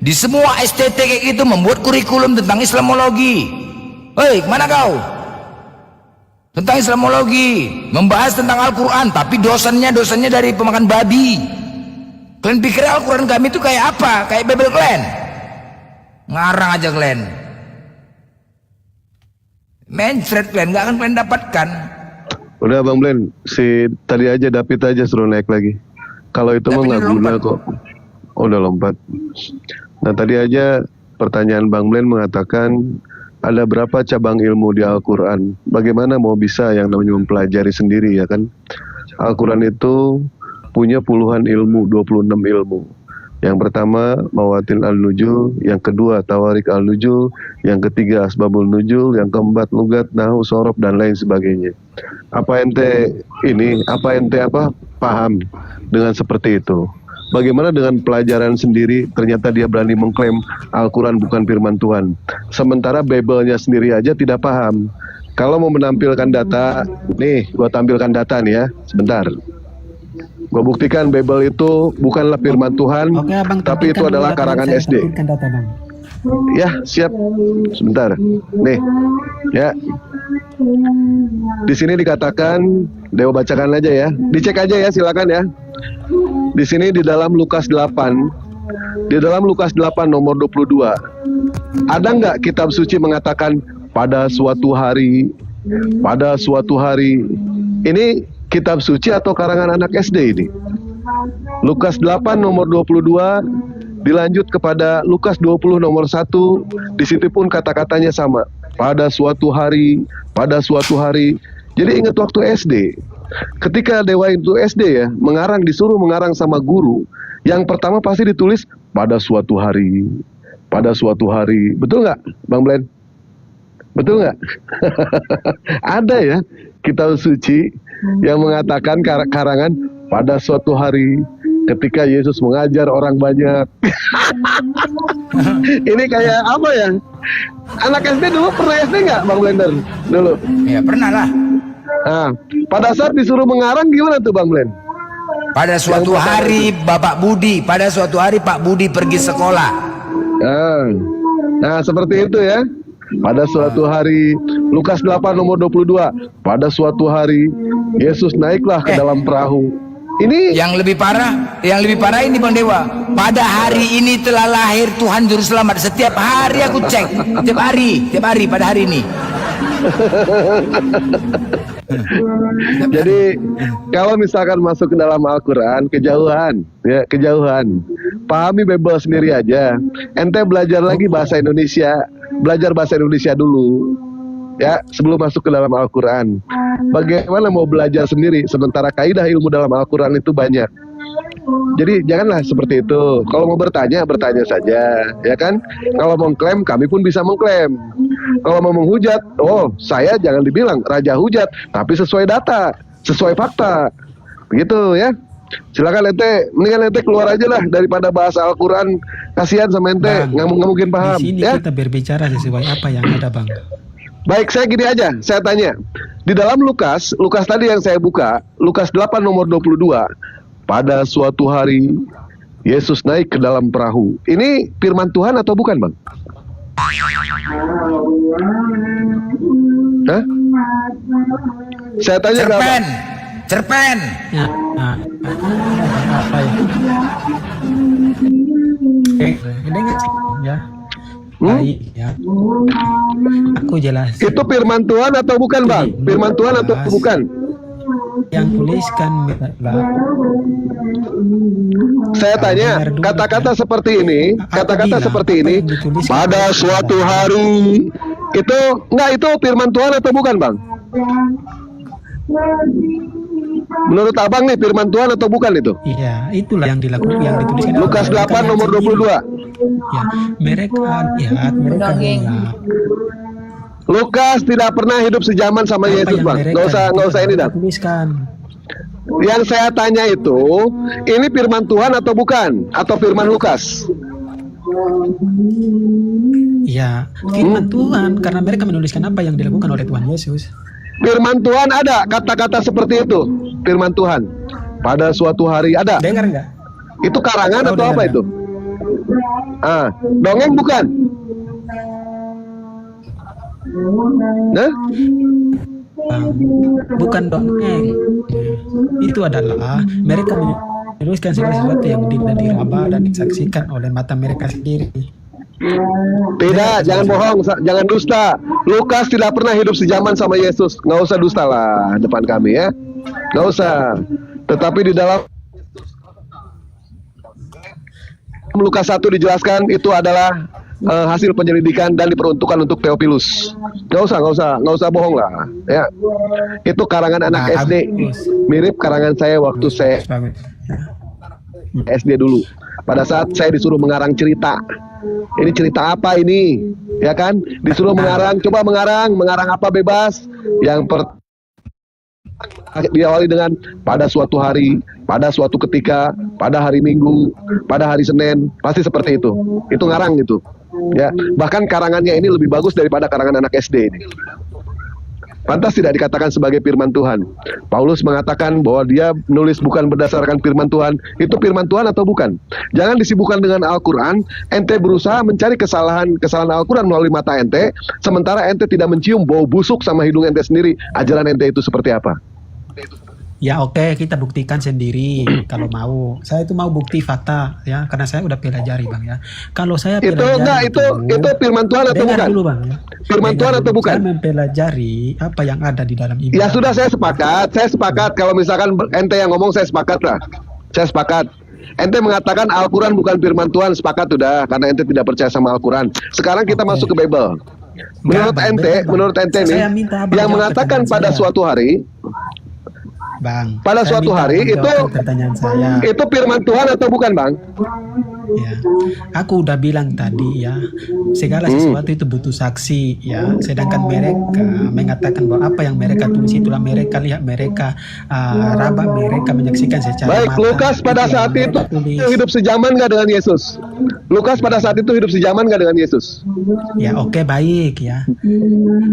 Di semua STT kayak gitu membuat kurikulum tentang Islamologi. Hei, kemana kau? Tentang Islamologi, membahas tentang Al-Quran, tapi dosennya dari pemakan babi. Kalian pikir Al-Quran kami itu kayak apa? Kayak Bible kalian? Ngarang aja kalian. Mencret kalian, gak akan kalian dapatkan. Udah Bang Blen, si tadi aja David aja suruh naik lagi. Kalau itu mah nggak guna kok. Oh, udah lompat. Nah tadi aja pertanyaan Bang Blen mengatakan ada berapa cabang ilmu di Al-Quran. Bagaimana mau bisa yang namanya mempelajari sendiri ya kan? Al-Quran itu punya puluhan ilmu, 26 ilmu. Yang pertama Mawatin Al-Nujul, yang kedua Tawarik Al-Nujul, yang ketiga Asbabul Nujul, yang keempat Lugat, Nahu, Sorof, dan lain sebagainya. Apa ente paham dengan seperti itu? Bagaimana dengan pelajaran sendiri? Ternyata dia berani mengklaim Al-Quran bukan firman Tuhan. Sementara Bible-nya sendiri aja tidak paham. Kalau mau menampilkan data, nih gua tampilkan data nih ya, sebentar. Gua buktikan Bible itu bukanlah firman Tuhan, Oke, Abang, tapi itu adalah karangan SD. Data, Bang. Ya, siap. Sebentar. Nih, ya. Di sini dikatakan, Dewa bacakan aja ya. Dicek aja ya, silakan ya. Di sini di dalam Lukas 8. Di dalam Lukas 8 nomor 22. Ada nggak kitab suci mengatakan pada suatu hari, ini kitab suci atau karangan anak SD ini? Lukas 8 nomor 22 dilanjut kepada Lukas 20 nomor 1. Di situ pun kata-katanya sama. Pada suatu hari. Jadi ingat waktu SD. Ketika Dewa itu SD ya, disuruh mengarang sama guru. Yang pertama pasti ditulis pada suatu hari. Betul nggak, Bang Blen? Betul nggak? Ada ya kitab suci yang mengatakan karangan pada suatu hari ketika Yesus mengajar orang banyak. Ini kayak apa ya? Anak SD dulu pernah SD nggak, Bang Blender? Dulu. Ya pernah lah. Nah, pada saat disuruh mengarang gimana tuh Bang Blen? Pada suatu hari Pak Budi pergi sekolah. Nah, seperti itu ya. Pada suatu hari, Lukas 8 nomor 22. Pada suatu hari Yesus naiklah ke dalam perahu. Ini yang lebih parah ini Bang Dewa. Pada hari ini telah lahir Tuhan Juru Selamat. Setiap hari aku cek, tiap hari pada hari ini. Jadi kalau misalkan masuk ke dalam Al-Quran kejauhan. Pahami Bible sendiri aja. Ente belajar lagi bahasa Indonesia. Belajar bahasa Indonesia dulu. Ya, sebelum masuk ke dalam Al-Quran. Bagaimana mau belajar sendiri sementara kaidah ilmu dalam Al-Quran itu banyak. Jadi janganlah seperti itu. Kalau mau bertanya saja, ya kan? Kalau mau mengklaim, kami pun bisa mengklaim. Kalau mau menghujat, saya jangan dibilang raja hujat, tapi sesuai data, sesuai fakta. Begitu ya. Silakan ente, mendingan ente keluar aja lah daripada bahasa Al-Quran. Kasihan sama ente, nggak mungkin paham. Di sini ya? kita berbicara sesuai apa yang ada, Bang. Baik, saya gini aja, saya tanya. Di dalam Lukas tadi yang saya buka, Lukas 8 nomor 22. Pada suatu hari, Yesus naik ke dalam perahu. Ini firman Tuhan atau bukan, Bang? Hah? Saya tanya nggak, Bang? Cerpen. Ya, apa ya? Ini ngecek ya. Baik, ya. Aku jelas. Itu firman Tuhan atau bukan, Bang? Firman Tuhan atau bukan? Yang tuliskan saya tanya, kata-kata seperti ini, pada suatu hari, itu firman Tuhan atau bukan, Bang? Menurut abang nih firman Tuhan atau bukan itu? Iya, itulah yang dilakukan, yang dituliskan. Lukas 8 nomor 22. Ya, mereka bilang, Lukas tidak pernah hidup sejaman sama apa Yesus, yang Bang. mereka Nggak usah ini dah. tuliskan. Yang saya tanya itu, ini firman Tuhan atau bukan? Atau firman Lukas? Ya, firman Tuhan, karena mereka menuliskan apa yang dilakukan oleh Tuhan Yesus. Firman Tuhan ada kata-kata seperti itu. Firman Tuhan pada suatu hari ada. Dengar nggak? Itu karangan Oh, atau apa dengar. itu? Dongeng bukan? Nah, Bukan dongeng. Itu adalah mereka menuliskan segala sesuatu yang tidak diraba dan disaksikan oleh mata mereka sendiri. tidak, jangan bohong, jangan dusta. Lukas tidak pernah hidup sejaman sama Yesus. Nggak usah dusta lah depan kami ya. Nggak usah. Tetapi di dalam Lukas 1 dijelaskan itu adalah hasil penyelidikan dan diperuntukkan untuk Theophilus. Nggak usah bohong lah. Ya, itu karangan anak Nah, SD, bagus. mirip karangan saya waktu saya Bagus. SD dulu. Pada saat saya disuruh mengarang cerita. Ini cerita apa ini? Ya kan? Disuruh mengarang, coba mengarang apa bebas. Yang diawali dengan pada suatu hari, pada suatu ketika, pada hari Minggu, pada hari Senin, pasti seperti itu. Itu ngarang gitu. Ya, bahkan karangannya ini lebih bagus daripada karangan anak SD ini. Pantas tidak dikatakan sebagai firman Tuhan. Paulus mengatakan bahwa dia menulis bukan berdasarkan firman Tuhan. Itu firman Tuhan atau bukan? Jangan disibukkan dengan Al-Quran. Ente berusaha mencari kesalahan Al-Quran melalui mata ente, sementara ente tidak mencium bau busuk sama hidung ente sendiri. Ajaran ente itu seperti apa? Ya oke, kita buktikan sendiri kalau mau. Saya itu mau bukti fakta ya, karena saya udah pelajari Bang ya. Kalau saya Itu pelajari itu firman Tuhan atau dengar bukan? dulu Bang ya. Firman Tuhan atau bukan? Saya mempelajari apa yang ada di dalam ibadah. Ya sudah, saya sepakat. Kalau misalkan ente yang ngomong, saya sepakat lah. Saya sepakat. Ente mengatakan Al-Quran bukan firman Tuhan, sepakat udah, karena ente tidak percaya sama Al-Quran. Sekarang kita masuk ke Bible. Menurut ente nih, Saya minta Abang yang jawab mengatakan pertanyaan pada saya. suatu hari, Bang, pada saya suatu minta hari Abang itu jawab pertanyaan saya. itu firman Tuhan atau bukan, Bang? Ya, aku udah bilang tadi ya, segala sesuatu itu butuh saksi ya. Sedangkan mereka mengatakan bahwa apa yang mereka tulis itulah mereka lihat, mereka raba, mereka menyaksikan secara Baik, mata. Lukas pada Itu yang saat itu mereka tulis. hidup sejaman nggak dengan Yesus? Lukas pada saat itu hidup sejaman nggak dengan Yesus? Ya oke, baik ya.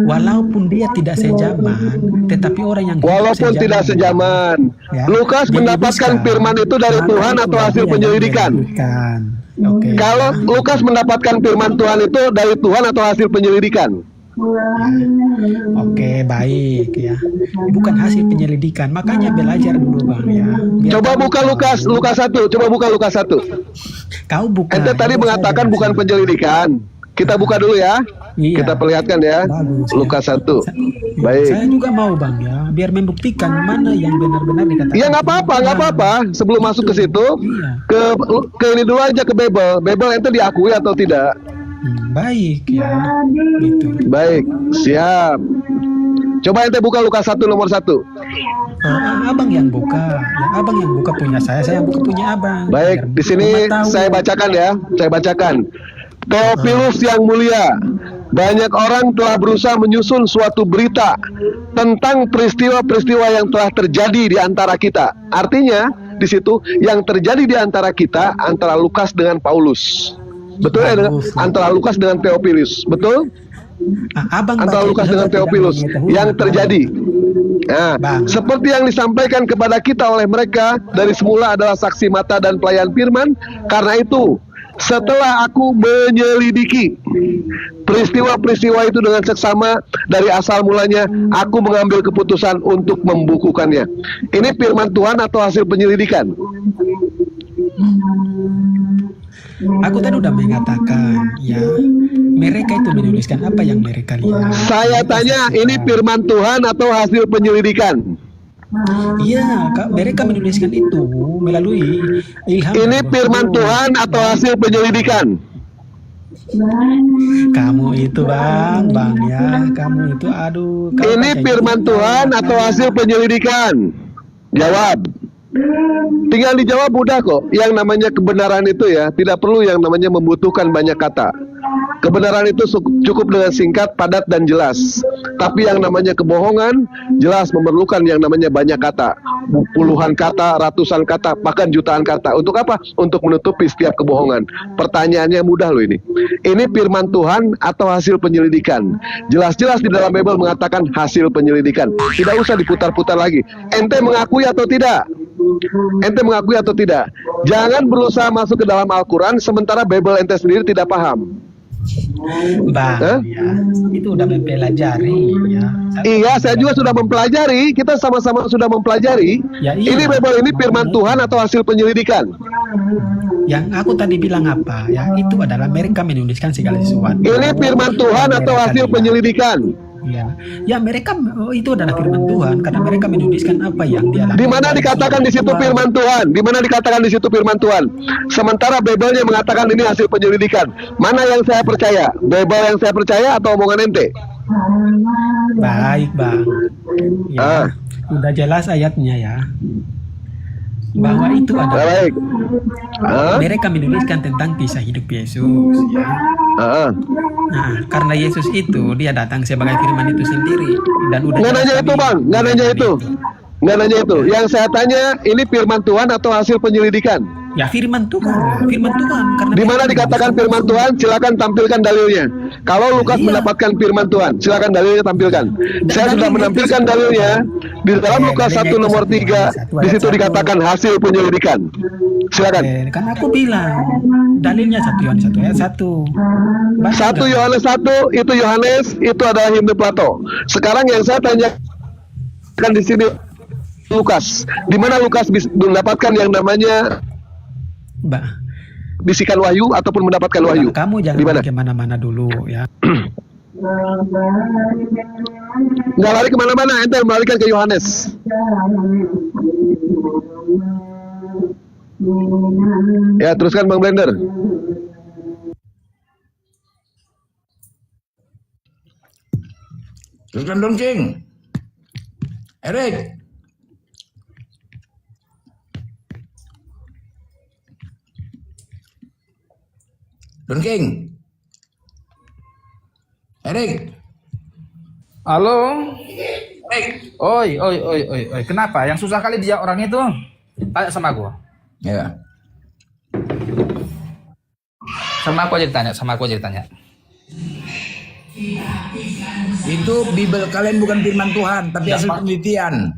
Walaupun dia tidak sejaman, tetapi orang yang hidup Walaupun tidak sejaman, ya, Lukas mendapatkan diluruskan. firman itu dari Maka Tuhan atau itulah hasil dia yang penyelidikan? menyebutkan. Oke. Kalau Lukas mendapatkan firman Tuhan itu dari Tuhan atau hasil penyelidikan? Oke, baik ya. Bukan hasil penyelidikan, makanya belajar dulu Bang ya. Biar Coba kamu buka tahu. Lukas 1, coba buka Lukas 1. Kau buka. Ente tadi Biar mengatakan saya bukan jelasin. penyelidikan. Kita buka dulu ya. Iya. Kita perlihatkan ya. Bagus, ya. Lukas 1. Saya Baik. juga mau Bang ya, biar membuktikan mana yang benar-benar dikatakan. Ya nggak apa-apa. Sebelum masuk ke situ, Iya. ke ini dulu aja, ke Bible. Bible ente diakui atau tidak? Baik ya. Gitu. Baik, siap. Coba ente buka Lukas 1 nomor 1. Abang yang buka, ya abang yang buka punya saya yang buka punya abang. Baik, Biar di sini umat tahu. saya bacakan ya. Saya bacakan. Theophilus yang mulia, banyak orang telah berusaha menyusun suatu berita tentang peristiwa-peristiwa yang telah terjadi di antara kita. Artinya, di situ yang terjadi di antara kita antara Lukas dengan Paulus. Betul ya? Bagus. Antara Lukas dengan Theophilus. Betul? Abang Antara baca Lukas itu dengan tidak Theophilus mengetahui yang apa. terjadi. Nah, Bang. seperti yang disampaikan kepada kita oleh mereka dari semula adalah saksi mata dan pelayan firman. Karena itu, setelah aku menyelidiki peristiwa-peristiwa itu dengan seksama dari asal mulanya, aku mengambil keputusan untuk membukukannya. Ini firman Tuhan atau hasil penyelidikan? Aku tadi udah mengatakan ya, mereka itu menuliskan apa yang mereka lihat. Saya tanya, ini firman Tuhan atau hasil penyelidikan? Iya, mereka menuliskan itu melalui ilham. Ini dari firman Roh. Tuhan atau hasil penyelidikan? Kamu itu bang ya, kamu itu aduh. Ini firman Tuhan atau hasil penyelidikan? Jawab. Tinggal dijawab mudah kok. Yang namanya kebenaran itu ya tidak perlu yang namanya membutuhkan banyak kata. Kebenaran itu cukup dengan singkat, padat, dan jelas. Tapi yang namanya kebohongan jelas memerlukan yang namanya banyak kata, puluhan kata, ratusan kata, bahkan jutaan kata. Untuk apa? Untuk menutupi setiap kebohongan. Pertanyaannya mudah loh ini. Ini firman Tuhan atau hasil penyelidikan? Jelas-jelas di dalam Bible mengatakan hasil penyelidikan. Tidak usah diputar-putar lagi. Ente mengakui atau tidak? Ente mengakui atau tidak? Jangan berusaha masuk ke dalam Al-Quran sementara Bible ente sendiri tidak paham. Bang, ya, itu udah mempelajari ya. Iya, saya juga sudah mempelajari. Kita sama-sama sudah mempelajari. Ya, iya. Ini Bible ini firman Tuhan atau hasil penyelidikan? Yang aku tadi bilang apa? Ya, itu adalah mereka menuliskan segala sesuatu. Ini firman Tuhan atau hasil penyelidikan? Ya, ya mereka itu adalah firman Tuhan karena mereka menuliskan apa yang dia lakukan. Di mana dikatakan di situ firman Tuhan? Di mana dikatakan di situ firman Tuhan? Sementara Bible-nya mengatakan ini hasil penyelidikan. Mana yang saya percaya? Bible yang saya percaya atau omongan ente? Baik, Bang. Ya, udah jelas ayatnya ya. Bahwa itu adalah Baik. mereka menuliskan tentang kisah hidup Yesus ya. Nah, karena Yesus itu dia datang sebagai firman itu sendiri dan udah Nggak nanya itu, Bang. Nggak nanya itu. Nggak nanya itu. Yang saya tanya ini firman Tuhan atau hasil penyelidikan? Ya firman Tuhan karena Di mana dikatakan firman Tuhan? Silakan tampilkan dalilnya. Kalau Lukas mendapatkan firman Tuhan, silakan dalilnya tampilkan. Saya sudah menampilkan dalilnya di dalam Lukas 1 nomor 3. Di situ dikatakan hasil penyelidikan. Silakan. Kan aku bilang dalilnya 1 Yohanes 1 ayat 1. 1 Yohanes 1 itu Yohanes, itu adalah himne Plato. Sekarang yang saya tanyakan di sini Lukas. Di mana Lukas mendapatkan yang namanya bisikan wahyu ataupun mendapatkan wahyu? Kamu jangan lari kemana-mana dulu ya. Nggak lari kemana-mana, ente melarikan ke Yohanes. Ya, teruskan Bang Blender. Teruskan dong, Cing. Erik. Don King. Erik. Halo. Erik. Oi. Kenapa? Yang susah kali dia orang itu. Tanya sama gua. Ya. Sama aku aja ditanya. Itu Bible kalian bukan firman Tuhan, tapi hasil penelitian.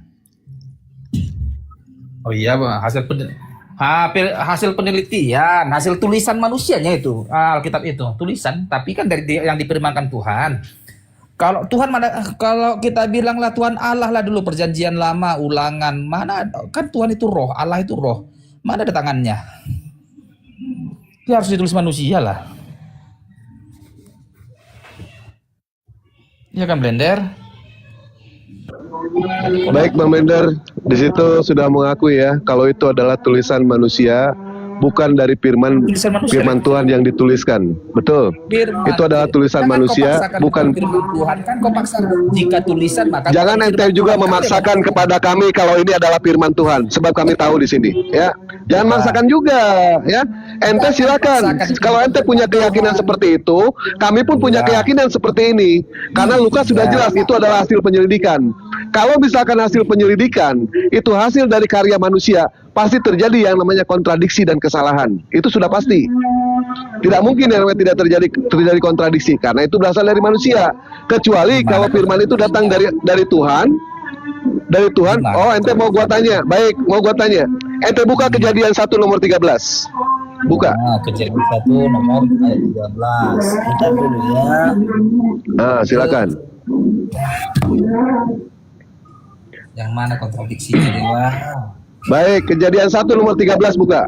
Oh iya, Bang. Hasil penelitian, hasil tulisan manusianya itu. Alkitab itu tulisan, tapi kan dari yang difirmankan Tuhan. Kalau Tuhan mana, kalau kita bilanglah Tuhan Allah lah dulu perjanjian lama, ulangan, mana kan Tuhan itu roh, Allah itu roh. Mana ada tangannya? Dia harus ditulis manusia lah. Iya kan Blender? Baik Bang Blender, di situ sudah mengakui ya kalau itu adalah tulisan manusia, bukan dari firman Tuhan yang dituliskan. Betul. Itu adalah tulisan manusia, bukan firman Tuhan. Kan kau paksa jika tulisan maka jangan ente juga memaksakan kepada kami kalau ini adalah firman Tuhan, sebab kami tahu di sini, ya. Jangan maksakan juga, ya. Ente silakan. Kalau ente punya keyakinan seperti itu, kami pun punya keyakinan seperti ini. Karena Lukas sudah jelas itu adalah hasil penyelidikan. Kalau misalkan hasil penyelidikan itu hasil dari karya manusia, pasti terjadi yang namanya kontradiksi dan kesalahan. Itu sudah pasti. Tidak mungkin yang namanya tidak terjadi kontradiksi karena itu berasal dari manusia. Kecuali kalau firman itu datang dari Tuhan. Dari Tuhan. Oh, ente mau gua tanya. Baik, mau gua tanya. Ente buka Kejadian 1 nomor 13. Buka. Nah, Kejadian 1 nomor ayat 13. Bentar dulu ya. Nah, silakan. Yang mana kontradiksinya, Dewa? Baik, Kejadian 1 nomor 13 buka.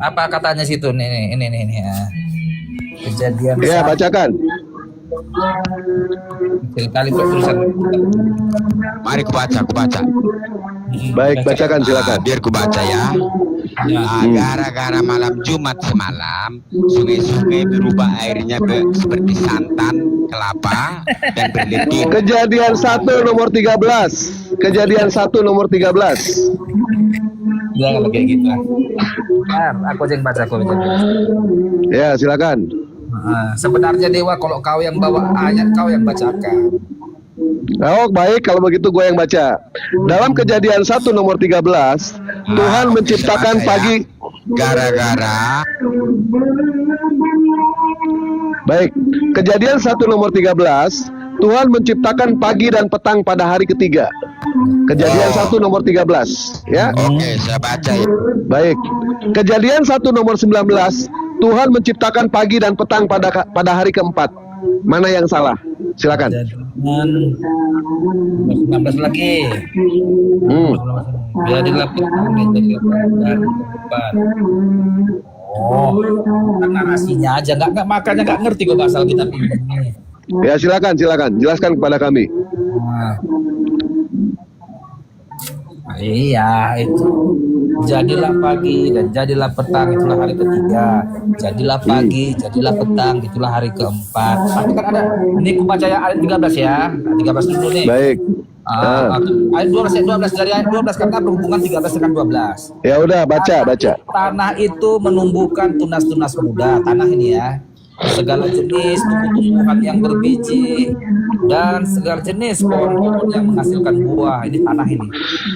Apa katanya situ nih ya. Kejadian. Ya, bacakan. Kali tulisan. Mari aku baca. Baik, bacakan silakan. Biar ku baca ya. Gara-gara malam Jumat semalam, sungai-sungai berubah airnya seperti santan, kelapa, dan berledih. Kejadian 1 nomor 13. Kejadian 1 nomor 13. Ya kalau kayak gitu. Aku aja yang baca, aku aja yang baca. Ya, silakan. Sebenarnya Dewa, kalau kau yang bawa ayat, kau yang bacakan. Oh, baik, kalau begitu gue yang baca. Dalam Kejadian 1 nomor 13, Tuhan menciptakan Baca ya. pagi. Gara-gara Baik, Kejadian 1 nomor 13, Tuhan menciptakan pagi dan petang pada hari ketiga. Kejadian 1 nomor 13, ya. Oke, saya baca ya. Baik. Kejadian 1 nomor 19, Tuhan menciptakan pagi dan petang pada hari keempat. Mana yang salah? Silakan. Dan 19 lagi. Jadilah petang dan jadilah petang. Oh, narasinya aja nggak makanya nggak ngerti kok asal kita ini. Ya, silakan, jelaskan kepada kami. Iya itu. Jadilah pagi dan jadilah petang, itulah hari ketiga. Jadilah pagi, jadilah petang, itulah hari keempat. Tapi kan ada, ini aku baca ya ayat 13 ya. 13 dulu nih. Baik. Ayat 12 dari ayat 12 karena berhubungan 13 dengan 12. Ya udah, baca. Tanah itu menumbuhkan tunas-tunas muda. Tanah ini ya. Segala jenis tumbuh-tumbuhan yang berbiji dan segala jenis pohon-pohon yang menghasilkan buah. Ini tanah ini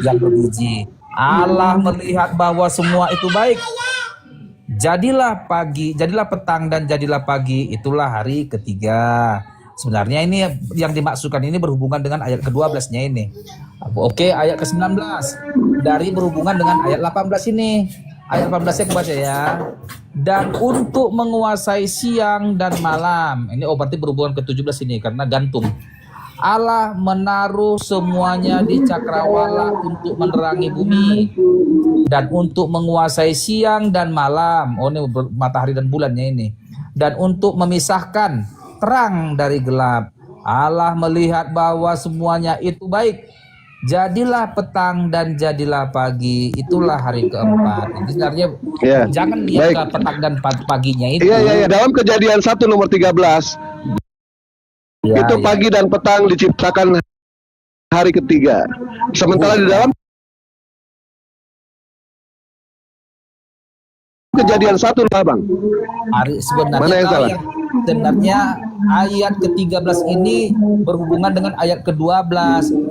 yang berbiji. Allah melihat bahwa semua itu baik. Jadilah pagi, jadilah petang dan jadilah pagi, itulah hari ketiga. Sebenarnya ini yang dimaksudkan ini berhubungan dengan ayat ke-12-nya ini. Oke, ayat ke-19 dari berhubungan dengan ayat 18 ini. Ayat 18 saya baca ya. Dan untuk menguasai siang dan malam. Ini berarti berhubungan ke-17 ini karena gantung. Allah menaruh semuanya di cakrawala untuk menerangi bumi dan untuk menguasai siang dan malam. Oh, ini matahari dan bulannya ini. Dan untuk memisahkan terang dari gelap. Allah melihat bahwa semuanya itu baik. Jadilah petang dan jadilah pagi, itulah hari keempat. Ini sebenarnya jangan lihat ke petang dan paginya itu. Iya. Dalam Kejadian 1 nomor 13 itu pagi dan petang diciptakan hari ketiga. Sementara di dalam Kejadian 1 Bang. Hari sebenarnya Mana yang salah? Sebenarnya ayat ke-13 ini berhubungan dengan ayat ke-12.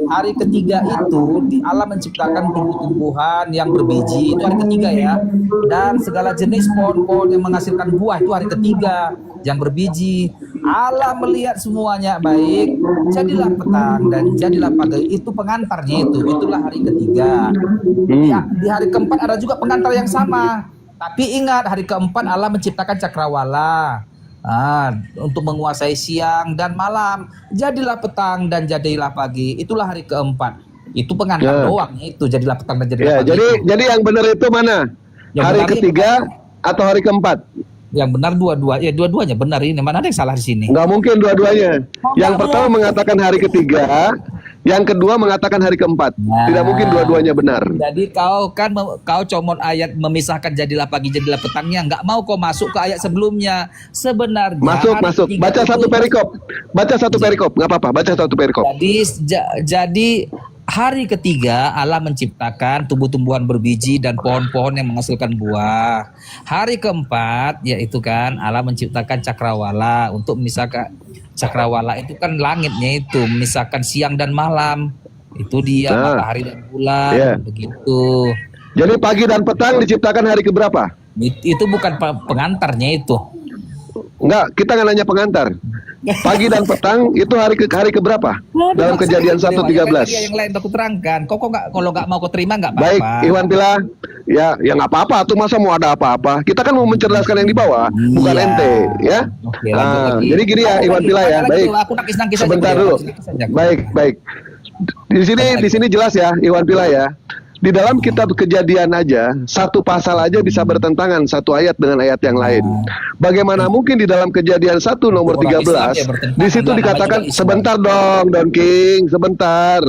Hari ketiga itu Allah menciptakan tumbuh-tumbuhan yang berbiji, itu hari ketiga ya. Dan segala jenis pohon-pohon yang menghasilkan buah, itu hari ketiga yang berbiji. Allah melihat semuanya baik, jadilah petang dan jadilah pagi, itu pengantarnya itulah hari ketiga. Ya, di hari keempat ada juga pengantar yang sama. Tapi ingat, hari keempat Allah menciptakan cakrawala untuk menguasai siang dan malam. Jadilah petang dan jadilah pagi, itulah hari keempat. Itu pengantar doang itu, jadilah petang dan jadilah pagi. Jadi yang benar itu mana? Yang hari benar ketiga atau hari keempat? Yang benar dua-duanya benar ini. Mana ada yang salah di sini? Nggak mungkin dua-duanya. Yang pertama mengatakan hari ketiga, yang kedua mengatakan hari keempat. Tidak mungkin dua-duanya benar. Jadi kau comot ayat memisahkan jadilah pagi jadilah petangnya, nggak mau kau masuk ke ayat sebelumnya. Sebenarnya Masuk. Baca satu perikop. Nggak apa-apa. Baca satu perikop. Jadi hari ketiga Allah menciptakan tumbuh-tumbuhan berbiji dan pohon-pohon yang menghasilkan buah. Hari keempat yaitu kan Allah menciptakan cakrawala untuk memisahkan. Cakrawala itu kan langitnya itu memisahkan siang dan malam. Itu dia matahari dan bulan begitu. Jadi pagi dan petang diciptakan hari keberapa? Itu bukan pengantarnya itu. Enggak, kita nggak nanya pengantar. Pagi dan petang itu hari keberapa? Dalam Kejadian 1:13. Yang lain aku terangkan. Kok nggak, kalau nggak mau kau terima nggak apa-apa. Baik, Iwan Pila. Ya nggak apa-apa. Tuh masa mau ada apa-apa? Kita kan mau mencerdaskan yang di bawah, bukan ente, ya. Oke, Jadi gini ya, Iwan Pila ya. Baik. Sebentar dulu. Baik. Di sini jelas ya, Iwan Pila ya. Di dalam kitab Kejadian aja, satu pasal aja bisa bertentangan satu ayat dengan ayat yang lain. Bagaimana mungkin di dalam Kejadian 1 nomor 13, di situ dikatakan, sebentar dong, Don King, sebentar.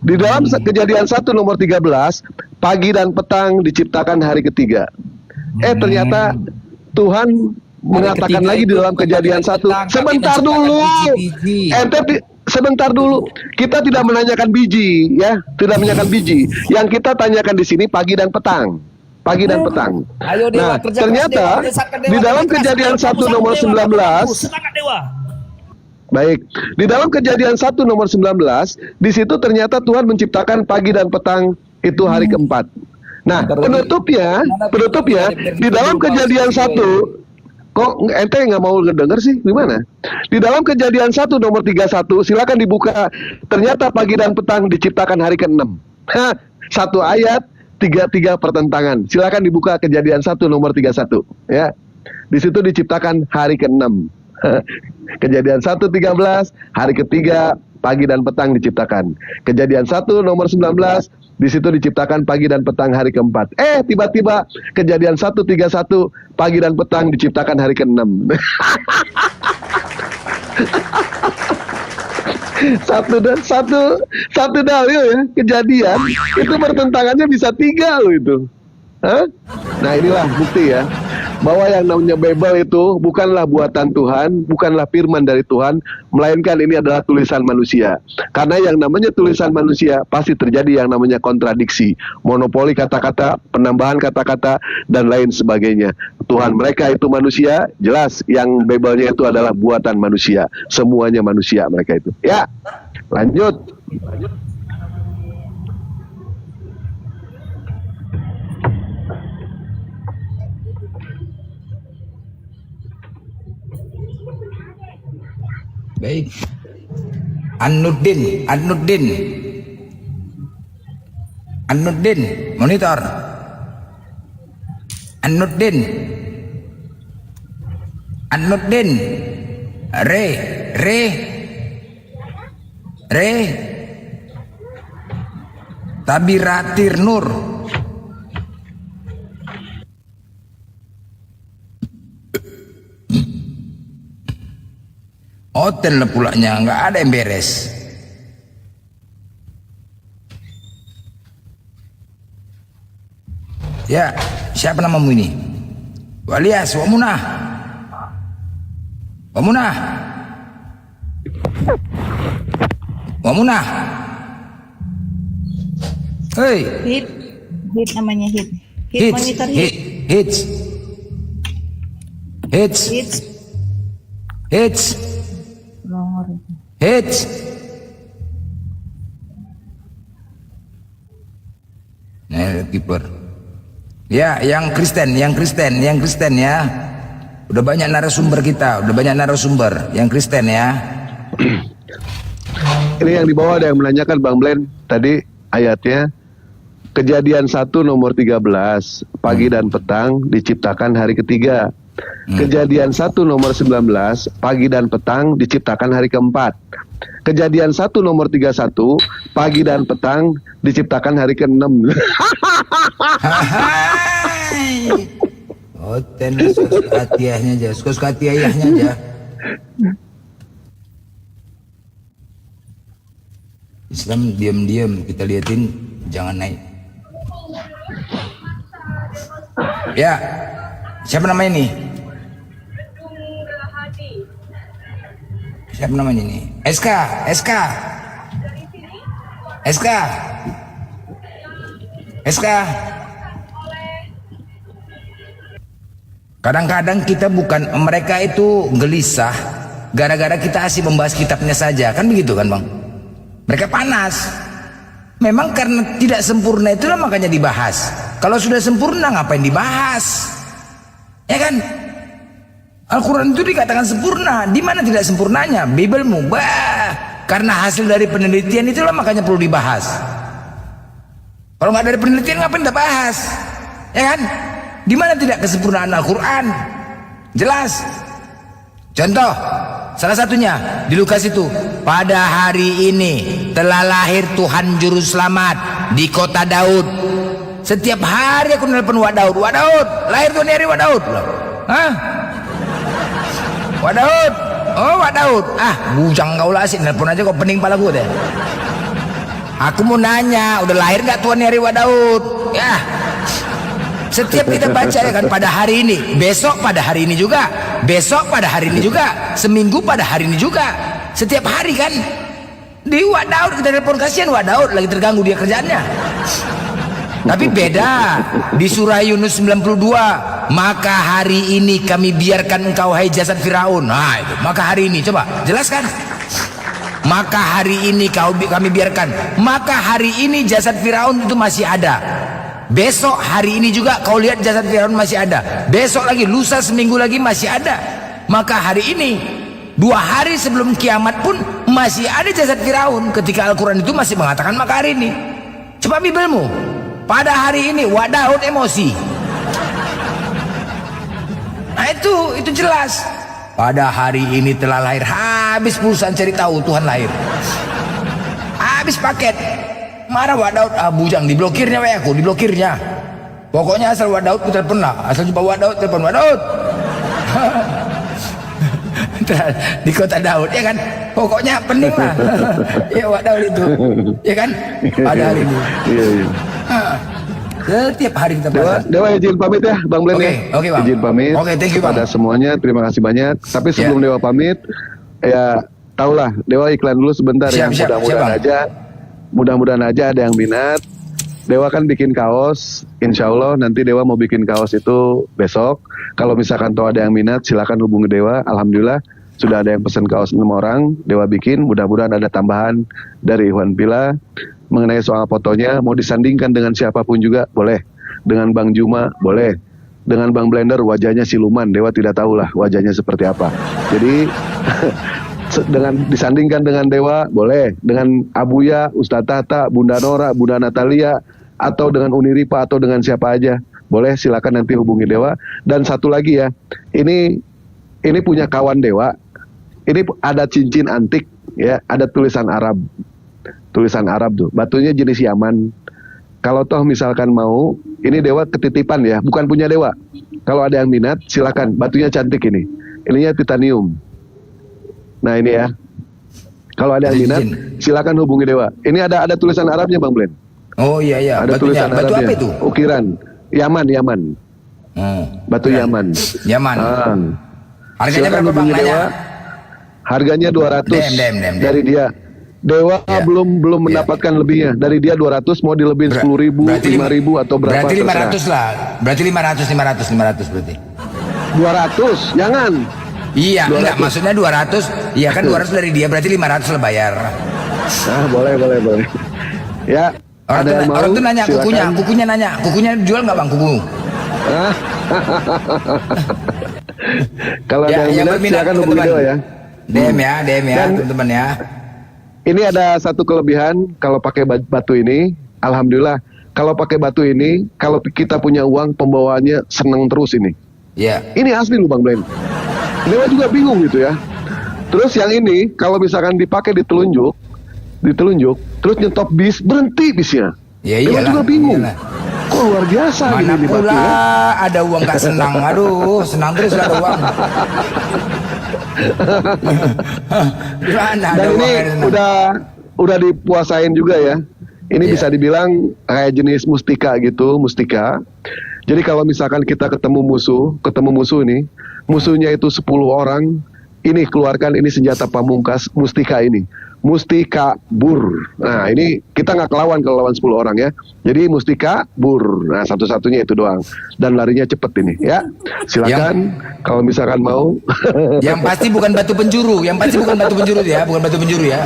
Di dalam Kejadian 1 nomor 13, pagi dan petang diciptakan hari ketiga. Ternyata Tuhan mengatakan ketiga lagi di itu dalam Kejadian 1. petang, tapi Sebentar menciptakan dulu. biji-biji. Sebentar dulu. Kita tidak menanyakan biji, ya. Tidak menanyakan biji. Yang kita tanyakan di sini pagi dan petang. Pagi dan petang. Ayo Dewa, Nah, kerja keras, ternyata Dewa, menyesatkan Dewa, di dalam kerja keras, Kejadian Dewa, 1 nomor Dewa, 19, semangat Dewa. baik, di dalam Kejadian 1 nomor 19, di situ ternyata Tuhan menciptakan pagi dan petang itu hari keempat. Nah, penutupnya di dalam Kejadian 1, kok ente nggak mau ngedenger sih? Gimana? Di dalam Kejadian 1 nomor 31, silakan dibuka. Ternyata pagi dan petang diciptakan hari ke-6. Satu ayat, tiga pertentangan. Silakan dibuka Kejadian 1 nomor 31. Ya, di situ diciptakan hari ke-6. Kejadian 1:13, hari ketiga pagi dan petang diciptakan. Kejadian 1 nomor 19, di situ diciptakan pagi dan petang hari keempat. Tiba-tiba Kejadian 1:31, pagi dan petang diciptakan hari ke-6. satu dalil ya, kejadian itu pertentangannya bisa 3 loh itu. Nah, inilah bukti ya, bahwa yang namanya Bible itu bukanlah buatan Tuhan, bukanlah firman dari Tuhan, melainkan ini adalah tulisan manusia. Karena yang namanya tulisan manusia pasti terjadi yang namanya kontradiksi, monopoli kata-kata, penambahan kata-kata, dan lain sebagainya. Tuhan mereka itu manusia, jelas yang Bible-nya itu adalah buatan manusia, semuanya manusia mereka itu. Ya, lanjut. Baik. An-Nuddin, monitor. An-Nuddin, Re, Tabiratir Nur. Hotel lah pulanya, nggak ada yang beres. Ya, siapa namamu ini? Walias, Wamunah. Hei. Hit namanya hit. Monitor hit. Hits. Nah, kiper. Ya, yang Kristen ya. Udah banyak narasumber yang Kristen ya. Ini yang di bawah ada yang menanyakan Bang Blen tadi ayatnya. Kejadian 1 nomor 13, pagi dan petang diciptakan hari ketiga. Kejadian 1 nomor 19, pagi dan petang diciptakan hari keempat. Kejadian 1 nomor 31, pagi dan petang diciptakan hari ke-6. Hotel suka hati ayahnya aja. Islam diam-diam kita liatin, jangan naik. Ya, siapa namanya ini? Siapa namanya ini? SK. Kadang-kadang kita bukan, mereka itu gelisah gara-gara kita asih membahas kitabnya saja, kan begitu kan Bang? Mereka panas. Memang karena tidak sempurna itulah makanya dibahas. Kalau sudah sempurna ngapain dibahas? Ya kan? Al-Quran itu dikatakan sempurna. Di mana tidak sempurnanya? Biblemu, karena hasil dari penelitian itulah makanya perlu dibahas. Kalau nggak dari penelitian ngapain kita bahas? Ya kan? Di mana tidak kesempurnaan Al-Quran? Jelas. Contoh, salah satunya di Lukas itu, pada hari ini telah lahir Tuhan Juru Selamat di kota Daud. Setiap hari aku nelpon Wak Daud, lahir Tuhan hari Wak Daud. Hah? Wak Daud, oh Wak Daud, bujang kau lah sih, nelpon aja kok pening pala gue deh. Aku mau nanya, udah lahir nggak Tuhan Yari Wadaud? Ya. Setiap kita baca ya kan, pada hari ini, besok pada hari ini juga, besok pada hari ini juga, seminggu pada hari ini juga, setiap hari kan. Di Wadaud kita telepon, kasihan Wadaud lagi terganggu dia kerjaannya. Tapi beda di surah Yunus 92, maka hari ini kami biarkan engkau hai jasad Firaun. Nah itu, maka hari ini coba jelaskan. Maka hari ini kami biarkan, maka hari ini jasad Firaun itu masih ada. Besok hari ini juga kau lihat jasad Firaun masih ada. Besok lagi, lusa, seminggu lagi masih ada. Maka hari ini, 2 hari sebelum kiamat pun masih ada jasad Firaun. Ketika Al-Quran itu masih mengatakan maka hari ini. Coba Bibelmu, pada hari ini Wadaud emosi. Nah itu jelas. Pada hari ini telah lahir, habis pulsaan cari tahu Tuhan lahir. Habis paket. Marah Wadaud, bujang, diblokirnya aku, diblokirnya. Pokoknya asal Wadaud ku telepon lah, asal jumpa Wadaud telepon Wadaud. Di kota Daud ya kan, pokoknya pening lah. Ya Wadaud itu, ya kan, pada hari ini. Setiap hari kita baca. Dewa izin pamit ya, Bang Blen. Oke, Bang. Izin pamit. Oke, thank you, Bang. Kepada semuanya, terima kasih banyak. Tapi sebelum Dewa pamit, ya tahulah, Dewa iklan dulu sebentar ya. Mudah-mudahan aja ada yang minat. Dewa kan bikin kaos, insya Allah nanti Dewa mau bikin kaos itu besok. Kalau misalkan tahu ada yang minat, silakan hubungi Dewa. Alhamdulillah sudah ada yang pesan kaos 6 orang, Dewa bikin. Mudah-mudahan ada tambahan dari Ikhwan Pila. Mengenai soal fotonya, mau disandingkan dengan siapapun juga boleh. Dengan Bang Juma boleh. Dengan Bang Blender wajahnya siluman, Dewa tidak tahulah wajahnya seperti apa. Jadi dengan disandingkan dengan Dewa boleh, dengan Abuya, Ustadz Tata, Bunda Nora, Bunda Natalia, atau dengan Uniripa, atau dengan siapa aja boleh, silakan nanti hubungi Dewa. Dan satu lagi ya, ini punya kawan Dewa, ini ada cincin antik ya, ada tulisan Arab tuh, batunya jenis Yaman. Kalau toh misalkan mau, ini Dewa ketitipan ya, bukan punya Dewa. Kalau ada yang minat silakan, batunya cantik ininya titanium. Nah ini ya, kalau ada yang minat silakan hubungi Dewa. Ini ada tulisan Arabnya Bang Blen. Oh iya, ada tulisan batu Arabnya. apa itu? Ukiran Yaman. Batu Yaman. Harganya silakan berapa Bang? hubungi Dewa. Harganya 200 Dem. dari dia. Dewa belum mendapatkan lebihnya. Dari dia 200, mau dilebihin 10.000, 5.000 atau berapa? Berarti 500 terserah. lah. Berarti 500 berarti. 200, jangan. Iya, 200. enggak, maksudnya 200. Iya kan 200 dari dia, berarti 500 lah bayar. Nah, boleh. Ya, Orang tuh nanya silakan. kukunya jual nggak Bang kuku? Kalau ada yang minat silakan hubungi Dewa ya. DM ya teman-teman ya. Ini ada satu kelebihan kalau pakai batu ini, alhamdulillah. Kalau pakai batu ini, kalau kita punya uang, pembawaannya seneng terus ini. Iya. Ini asli lu Bang Blen. Dewa juga bingung gitu ya. Terus yang ini, kalau misalkan dipakai ditelunjuk, terus nyetop bis, berhenti bisnya. Ya Dewa iyalah. juga bingung. Iyalah. Kok luar biasa Mana gini di batu pula ya. ada uang gak senang. Aduh, senang terus lah ada uang. Gimana ada Dan uang ini gak senang? udah dipuasain juga ya. Ini bisa dibilang kayak jenis mustika gitu, mustika. Jadi kalau misalkan kita ketemu musuh ini, musuhnya itu 10 orang, ini keluarkan ini senjata pamungkas mustika ini. Mustika bur. Nah ini kita nggak kelawan kalau lawan 10 orang ya. Jadi mustika bur. Nah satu-satunya itu doang. Dan larinya cepet ini ya. Silakan kalau misalkan mau. Yang pasti bukan batu penjuru. Bukan batu penjuru ya.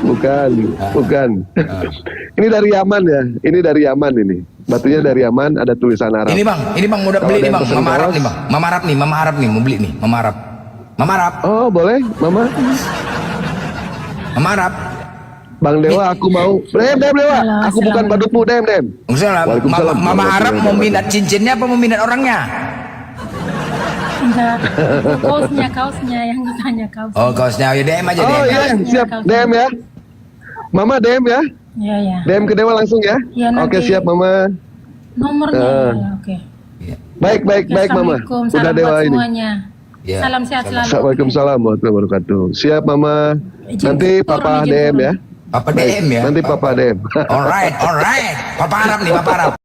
Bukan. Ini dari Yaman ya. Ini dari Yaman ini. Batunya dari Yaman, ada tulisan Arab. Ini bang udah beli nih bang. Mama Arab nih mau beli nih. Mama Arab. Oh boleh, Mama Arab. Bang Dewa, aku mau. Dem Dewa. Aku bukan badutmu, Dem. Waalaikumsalam. Mama Arab mau minat cincinnya apa mau minat orangnya? Enggak, kaosnya yang ditanya kaos. Oh kaosnya, ya DM aja. Oh iya, siap. DM ya. Mama DM ya. Iya. DM ke Dewa langsung ya. Iya, Oke, nanti. siap Mama. Nomornya ya, oke. Baik Mama. Assalamualaikum, Udah salam Dewa buat ini. semuanya. Ya. Salam sehat selalu. Waalaikumsalam warahmatullahi wabarakatuh. Siap Mama. Izin Nanti turun, Papa izin DM turun. ya. Papa DM ya. Nanti Papa DM. Alright. Papa Arab nih, Papa Arab.